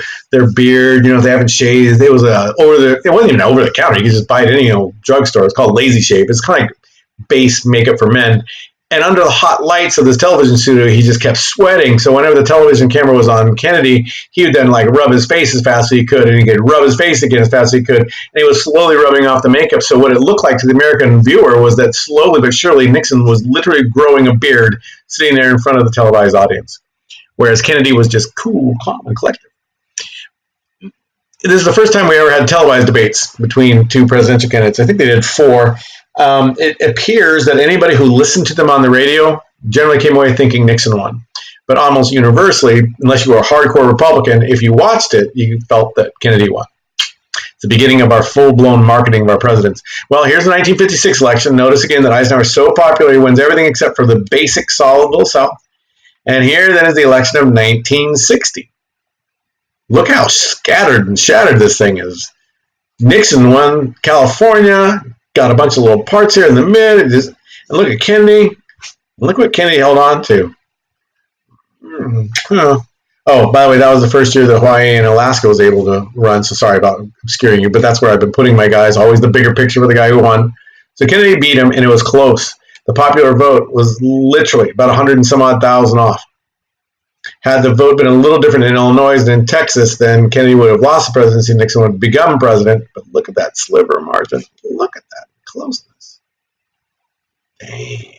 S1: beard. You know, if they haven't shaved, it wasn't even over the counter. You could just buy it at any drugstore. It's called Lazy Shave. It's kind of like base makeup for men. And under the hot lights of this television studio, he just kept sweating. So whenever the television camera was on Kennedy, he would then rub his face as fast as he could, and he could rub his face again as fast as he could. And he was slowly rubbing off the makeup. So what it looked like to the American viewer was that slowly but surely Nixon was literally growing a beard sitting there in front of the televised audience, whereas Kennedy was just cool, calm, and collected. This is the first time we ever had televised debates between two presidential candidates. I think they did 4. It appears that anybody who listened to them on the radio generally came away thinking Nixon won. But almost universally, unless you were a hardcore Republican, if you watched it, you felt that Kennedy won. It's the beginning of our full-blown marketing of our presidents. Well, here's the 1956 election. Notice again that Eisenhower is so popular, he wins everything except for the basic solid little South. And here then is the election of 1960. Look how scattered and shattered this thing is. Nixon won California, got a bunch of little parts here in the mid, and look at Kennedy. Look what Kennedy held on to. Oh, by the way, that was the first year that Hawaii and Alaska was able to run, so sorry about obscuring you, but that's where I've been putting my guys, always the bigger picture with the guy who won. So Kennedy beat him, and it was close. The popular vote was literally about 100 and some odd thousand off. Had the vote been a little different in Illinois than in Texas, then Kennedy would have lost the presidency, Nixon would have become president. But look at that sliver margin. Look at that closeness. Dang.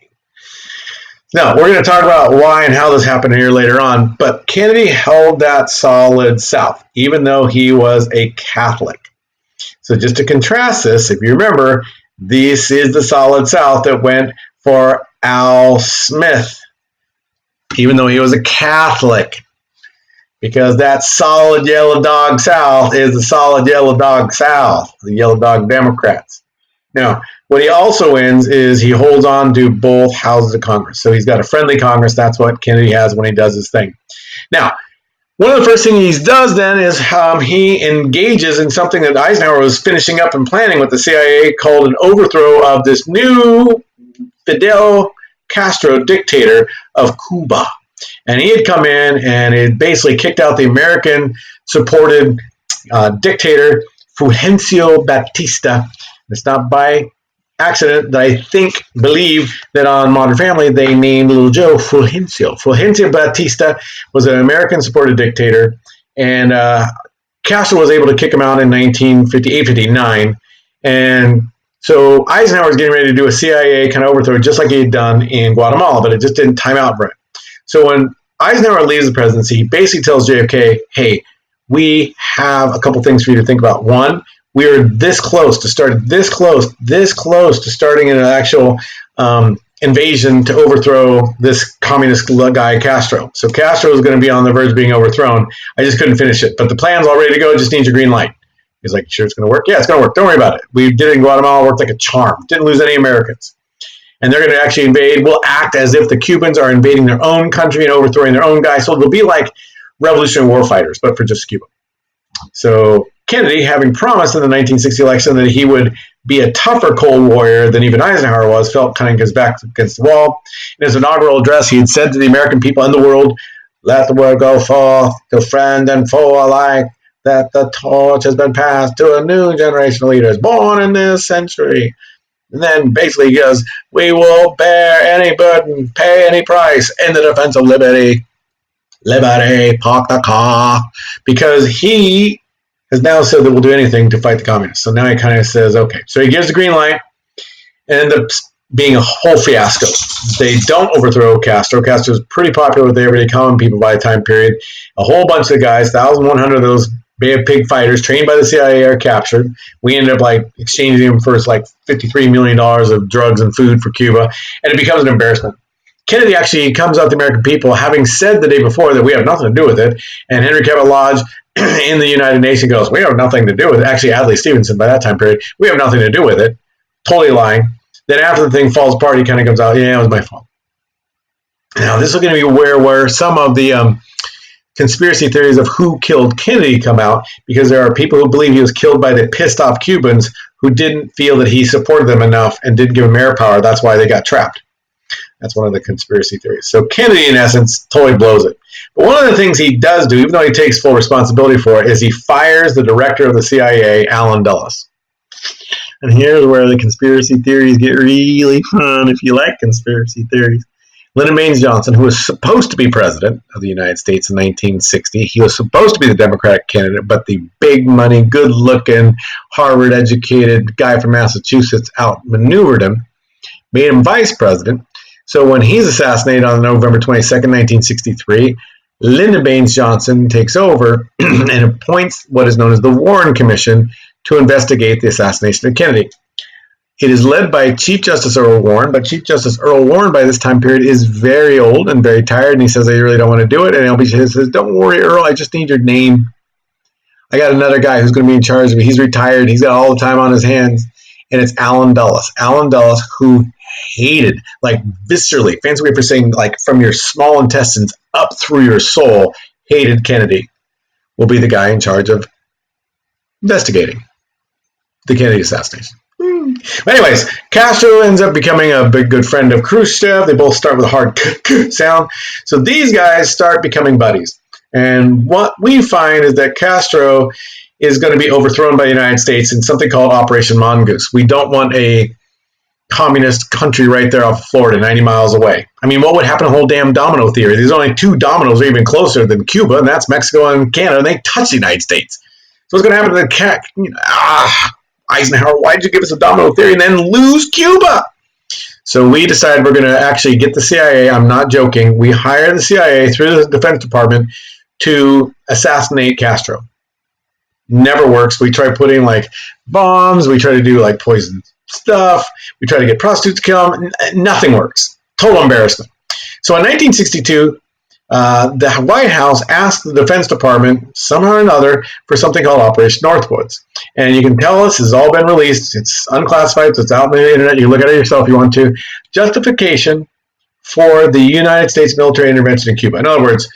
S1: Now, we're going to talk about why and how this happened here later on, but Kennedy held that solid South, even though he was a Catholic. So just to contrast this, if you remember, this is the solid South that went for Al Smith, even though he was a Catholic, because that solid yellow dog South is the solid yellow dog South, the yellow dog Democrats. Now, what he also wins is he holds on to both houses of Congress. So he's got a friendly Congress. That's what Kennedy has when he does his thing. Now, one of the first things he does then is he engages in something that Eisenhower was finishing up and planning with the CIA called an overthrow of this new Fidel Castro dictator of Cuba. And he had come in and it basically kicked out the American-supported dictator Fulgencio Batista. It's not by accident that I believe that on Modern Family they named little Joe Fulgencio. Fulgencio Batista was an American-supported dictator, and Castro was able to kick him out in 1958-59. And so Eisenhower was getting ready to do a CIA kind of overthrow just like he had done in Guatemala, but it just didn't time out right. So when Eisenhower leaves the presidency, he basically tells JFK, hey, we have a couple things for you to think about. One, we are this close to starting an actual invasion to overthrow this communist guy Castro. So Castro is going to be on the verge of being overthrown. I just couldn't finish it, but the plan's all ready to go. Just needs your green light. He's like, sure it's going to work? Yeah, it's going to work. Don't worry about it. We did it in Guatemala. Worked like a charm. Didn't lose any Americans. And they're going to actually invade. We'll act as if the Cubans are invading their own country and overthrowing their own guys. So it'll be like Revolutionary War fighters, but for just Cuba. So Kennedy, having promised in the 1960 election that he would be a tougher Cold Warrior than even Eisenhower was, felt kind of his back against the wall. In his inaugural address, he had said to the American people and the world, let the word go forth to friend and foe alike, that the torch has been passed to a new generation of leaders born in this century. And then basically he goes, we will bear any burden, pay any price in the defense of liberty. Liberty, park the car. Because he has now said that we'll do anything to fight the communists. So now he kind of says, okay. So he gives the green light. and end up being a whole fiasco. They don't overthrow Castro. Castro is pretty popular with everyday common people by the time period. A whole bunch of guys, 1,100 of those Bay of Pig fighters trained by the CIA are captured. We ended up like exchanging them for like $53 million of drugs and food for Cuba, and it becomes an embarrassment. Kennedy actually comes out to the American people having said the day before that we have nothing to do with it, and Henry Cabot Lodge in the United Nations goes, we have nothing to do with it. Actually, Adlai Stevenson by that time period, we have nothing to do with it. Totally lying. Then after the thing falls apart, he kind of comes out, yeah, it was my fault. Now, this is going to be where some of the conspiracy theories of who killed Kennedy come out, because there are people who believe he was killed by the pissed off Cubans who didn't feel that he supported them enough and didn't give them air power. That's why they got trapped. That's one of the conspiracy theories. So Kennedy, in essence, totally blows it. But one of the things he does do, even though he takes full responsibility for it, is he fires the director of the CIA, Allen Dulles. And here's where the conspiracy theories get really fun, if you like conspiracy theories. Lyndon Baines Johnson, who was supposed to be president of the United States in 1960, he was supposed to be the Democratic candidate, but the big money, good-looking, Harvard-educated guy from Massachusetts outmaneuvered him, made him vice president. So when he's assassinated on November 22nd, 1963, Lyndon Baines Johnson takes over and appoints what is known as the Warren Commission to investigate the assassination of Kennedy. It is led by Chief Justice Earl Warren, but Chief Justice Earl Warren by this time period is very old and very tired, and he says, I really don't want to do it. And LBJ says, don't worry, Earl, I just need your name. I got another guy who's going to be in charge of it. He's retired. He's got all the time on his hands, and it's Allen Dulles. Allen Dulles, who hated, like viscerally, fancy way for saying like from your small intestines up through your soul, hated Kennedy, will be the guy in charge of investigating the Kennedy assassination. But anyways, Castro ends up becoming a big good friend of Khrushchev. They both start with a hard sound. So these guys start becoming buddies. And what we find is that Castro is going to be overthrown by the United States in something called Operation Mongoose. We don't want a communist country right there off Florida, 90 miles away. I mean, what would happen to the whole damn domino theory? There's only two dominoes are even closer than Cuba, and that's Mexico and Canada, and they touch the United States. So what's going to happen to the Eisenhower, why did you give us a domino theory and then lose Cuba? So we decided we're going to actually get the CIA. I'm not joking. We hired the CIA through the Defense Department to assassinate Castro. Never works. We try putting like bombs. We try to do like poison stuff. We try to get prostitutes to kill him. Nothing works. Total embarrassment. So in 1962, the White House asked the Defense Department, somehow or another, for something called Operation Northwoods. And you can tell us, it's all been released. It's unclassified, so it's out on the internet. You can look at it yourself if you want to. Justification for the United States military intervention in Cuba. In other words,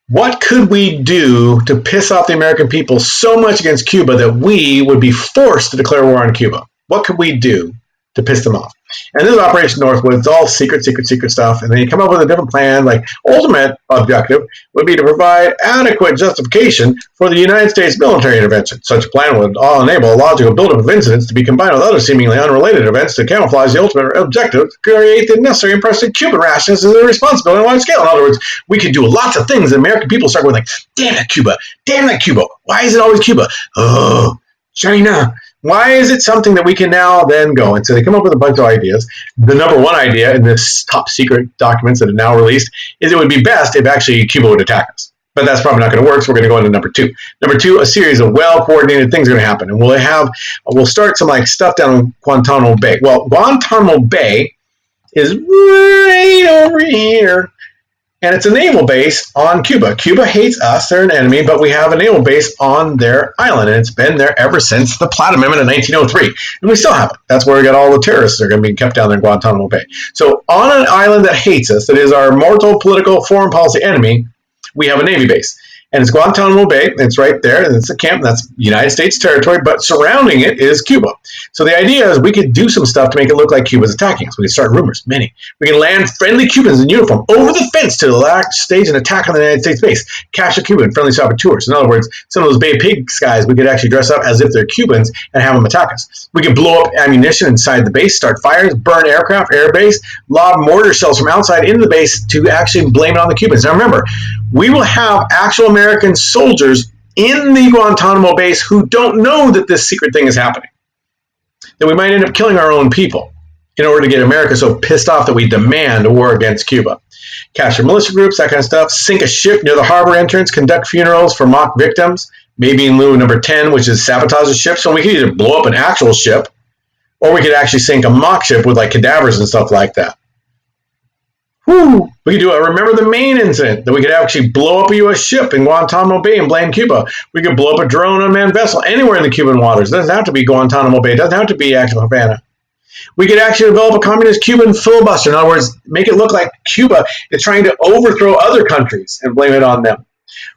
S1: what could we do to piss off the American people so much against Cuba that we would be forced to declare war on Cuba? What could we do to piss them off? And this is Operation Northwoods. It's all secret stuff. And then you come up with a different plan. Like, ultimate objective would be to provide adequate justification for the United States military intervention. Such a plan would enable a logical buildup of incidents to be combined with other seemingly unrelated events to camouflage the ultimate objective, to create the necessary impressive Cuban rations as a responsibility on a large scale. In other words, we could do lots of things. The American people start going like, damn that Cuba. Damn that Cuba. Why is it always Cuba? Oh, China. Why is it something that we can now then go? And so they come up with a bunch of ideas. The number one idea in this top secret documents that are now released is it would be best if actually Cuba would attack us. But that's probably not going to work, so we're going to go into number two. Number two, a series of well-coordinated things are going to happen. And we'll start some like stuff down in Guantanamo Bay. Well, Guantanamo Bay is right over here. And it's a naval base on Cuba. Cuba hates us, they're an enemy, but we have a naval base on their island, and it's been there ever since the Platt Amendment in 1903. And we still have it. That's where we got all the terrorists that are going to be kept down there in Guantanamo Bay. So on an island that hates us, that is our mortal political foreign policy enemy, we have a Navy base. And it's Guantanamo Bay. It's right there. And it's a camp. That's United States territory. But surrounding it is Cuba. So the idea is we could do some stuff to make it look like Cuba's attacking us. We can start rumors, many. We can land friendly Cubans in uniform over the fence to stage an attack on the United States base. Capture Cuban friendly saboteurs. In other words, some of those Bay of Pigs guys, we could actually dress up as if they're Cubans and have them attack us. We could blow up ammunition inside the base, start fires, burn aircraft, air base, lob mortar shells from outside into the base to actually blame it on the Cubans. Now remember, we will have actual American soldiers in the Guantanamo base who don't know that this secret thing is happening. That we might end up killing our own people. in order to get America so pissed off that we demand a war against Cuba. Capture militia groups, that kind of stuff. Sink a ship near the harbor entrance. Conduct funerals for mock victims. Maybe in lieu of number 10, which is sabotage a ship. So we could either blow up an actual ship, or we could actually sink a mock ship with like cadavers and stuff like that. Whew. We could do a remember the Maine incident, that we could actually blow up a U.S. ship in Guantanamo Bay and blame Cuba. We could blow up a drone unmanned vessel anywhere in the Cuban waters. It doesn't have to be Guantanamo Bay. It doesn't have to be actual Havana. We could actually develop a communist Cuban filibuster. In other words, make it look like Cuba is trying to overthrow other countries and blame it on them.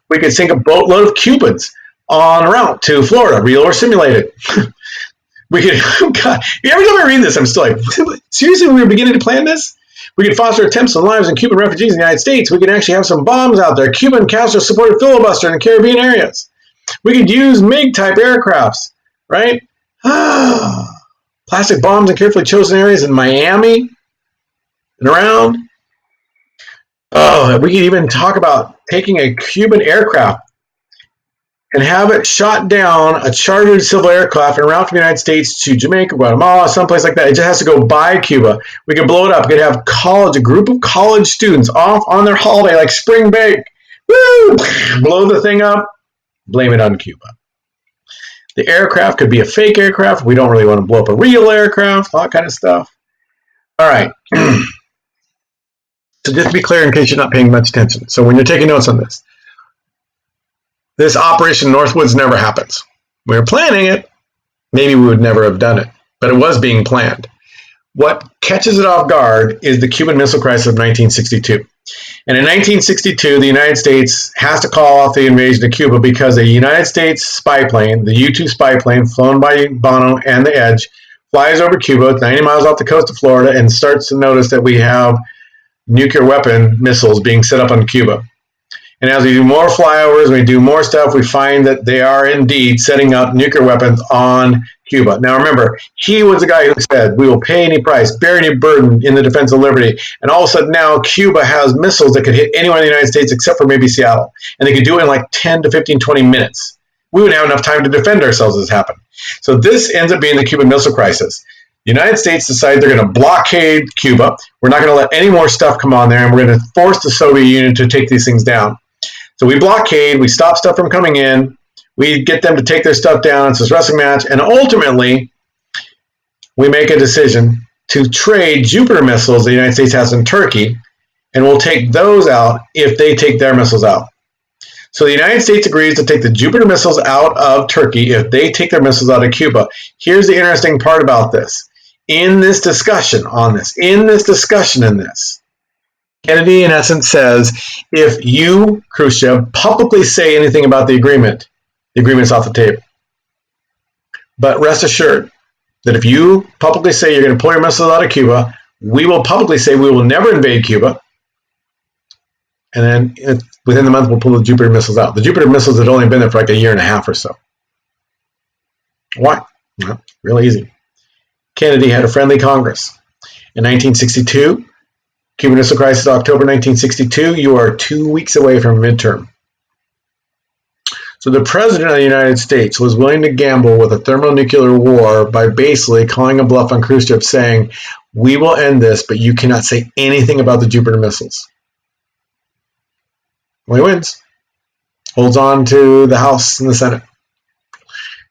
S1: We could sink a boatload of Cubans en route to Florida, real or simulated. We could, oh God, every time I read this, I'm still like, seriously, we were beginning to plan this? We could foster attempts on lives of Cuban refugees in the United States. We could actually have some bombs out there. Cuban Castro-supported filibuster in the Caribbean areas. We could use MiG-type aircrafts, right? Plastic bombs in carefully chosen areas in Miami and around. Oh, we could even talk about taking a Cuban aircraft and have it shot down, a chartered civil aircraft, and route from the United States to Jamaica, Guatemala, someplace like that. It just has to go by Cuba. We could blow it up. We could have a group of college students off on their holiday, like spring break. Woo! Blow the thing up, blame it on Cuba. The aircraft could be a fake aircraft. We don't really want to blow up a real aircraft, all that kind of stuff. All right. So just to be clear, in case you're not paying much attention. So when you're taking notes on this Operation Northwoods never happens. We were planning it. Maybe we would never have done it, but it was being planned. What catches it off guard is the Cuban Missile Crisis of 1962. And in 1962, the United States has to call off the invasion of Cuba because a United States spy plane, the U-2 spy plane flown by Bono and the Edge, flies over Cuba, 90 miles off the coast of Florida, and starts to notice that we have nuclear weapon missiles being set up on Cuba. And as we do more flyovers, we do more stuff, we find that they are indeed setting up nuclear weapons on Cuba. Now remember, he was the guy who said, we will pay any price, bear any burden in the defense of liberty. And all of a sudden now Cuba has missiles that could hit anyone in the United States except for maybe Seattle. And they could do it in like 10 to 15, 20 minutes. We wouldn't have enough time to defend ourselves as this happened. So this ends up being the Cuban Missile Crisis. The United States decided they're going to blockade Cuba. We're not going to let any more stuff come on there, and we're going to force the Soviet Union to take these things down. So we blockade, we stop stuff from coming in, we get them to take their stuff down, it's this wrestling match, and ultimately we make a decision to trade Jupiter missiles the United States has in Turkey, and we'll take those out if they take their missiles out. So the United States agrees to take the Jupiter missiles out of Turkey if they take their missiles out of Cuba. Here's the interesting part about this. In this discussion on this, Kennedy, in essence, says, if you, Khrushchev, publicly say anything about the agreement's off the table. But rest assured that if you publicly say you're going to pull your missiles out of Cuba, we will publicly say we will never invade Cuba. And then within the month, we'll pull the Jupiter missiles out. The Jupiter missiles had only been there for like a year and a half or so. Why? Well, real easy. Kennedy had a friendly Congress. In 1962, Cuban Missile Crisis, October 1962, you are 2 weeks away from midterm. So the President of the United States was willing to gamble with a thermonuclear war by basically calling a bluff on Khrushchev saying, we will end this, but you cannot say anything about the Jupiter missiles. Well, he wins. Holds on to the House and the Senate.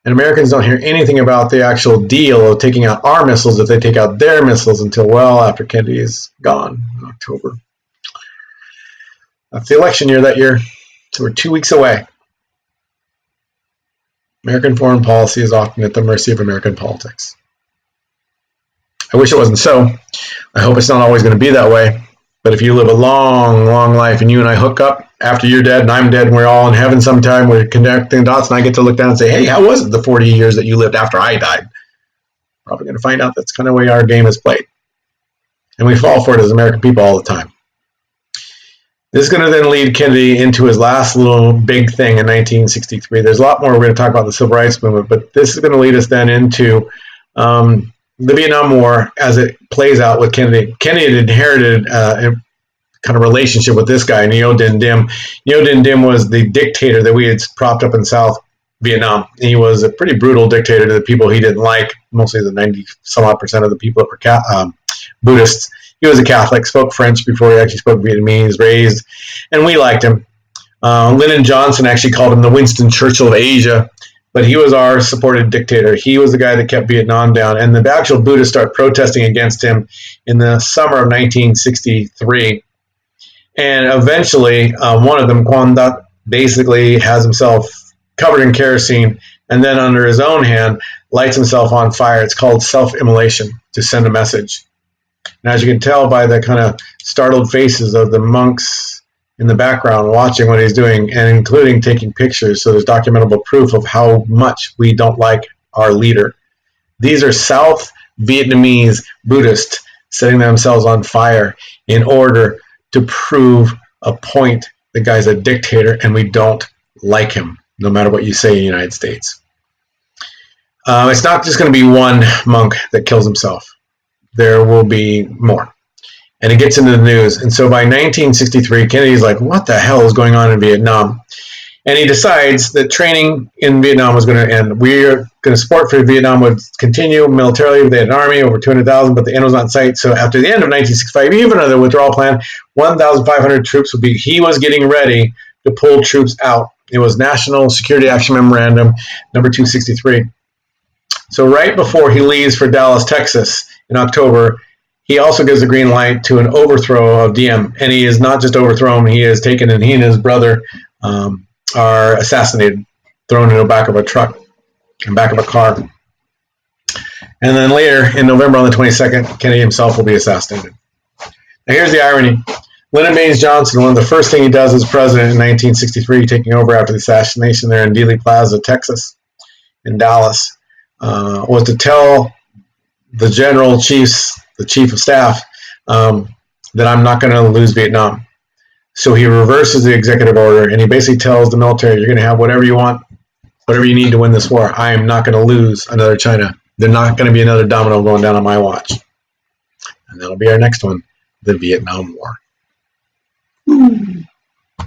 S1: And Americans don't hear anything about the actual deal of taking out our missiles if they take out their missiles until well after Kennedy is gone in October. That's the election year that year, so we're 2 weeks away. American foreign policy is often at the mercy of American politics. I wish it wasn't so. I hope it's not always going to be that way. But if you live a long, long life and you and I hook up after you're dead and I'm dead and we're all in heaven sometime, we're connecting dots and I get to look down and say, hey, how was it the 40 years that you lived after I died? Probably going to find out that's kind of the way our game is played. And we fall for it as American people all the time. This is going to then lead Kennedy into his last little big thing in 1963. There's a lot more we're going to talk about the Civil Rights Movement, but this is going to lead us then into the Vietnam War as it plays out with Kennedy. Kennedy had inherited a kind of relationship with this guy, Ngo Dinh Diem. Ngo Dinh Diem was the dictator that we had propped up in South Vietnam. He was a pretty brutal dictator to the people he didn't like, mostly the 90-some-odd% of the people that were Buddhists. He was a Catholic, spoke French before he actually spoke Vietnamese, raised, and we liked him. Lyndon Johnson actually called him the Winston Churchill of Asia, but he was our supported dictator. He was the guy that kept Vietnam down, and the actual Buddhists started protesting against him in the summer of 1963. And eventually, one of them, Quan Dat, basically has himself covered in kerosene, and then under his own hand, lights himself on fire. It's called self-immolation, to send a message. And as you can tell by the kind of startled faces of the monks in the background watching what he's doing, and including taking pictures, so there's documentable proof of how much we don't like our leader. These are South Vietnamese Buddhists setting themselves on fire in order to prove a point. The guy's a dictator and we don't like him, no matter what you say in the United States. It's not just going to be one monk that kills himself. There will be more. And it gets into the news. And so by 1963, Kennedy's like, what the hell is going on in Vietnam? And he decides that training in Vietnam was going to end. We're going to support for Vietnam would continue militarily. They had an army, over 200,000, but the end was not in sight. So after the end of 1965, even under the withdrawal plan, 1,500 troops would be, he was getting ready to pull troops out. It was National Security Action Memorandum number 263. So right before he leaves for Dallas, Texas in October, he also gives the green light to an overthrow of Diem. And he is not just overthrown, he is taken, and he and his brother are assassinated, thrown in the back of a truck, in the back of a car. And then later, in November on the 22nd, Kennedy himself will be assassinated. Now here's the irony. Lyndon Baines Johnson, one of the first things he does as president in 1963, taking over after the assassination there in Dealey Plaza, Texas, in Dallas, was to tell the general chiefs, the chief of staff, that I'm not going to lose Vietnam. So he reverses the executive order, and he basically tells the military, you're going to have whatever you want, whatever you need to win this war. I am not going to lose another China. There's not going to be another domino going down on my watch. And that'll be our next one, the Vietnam War.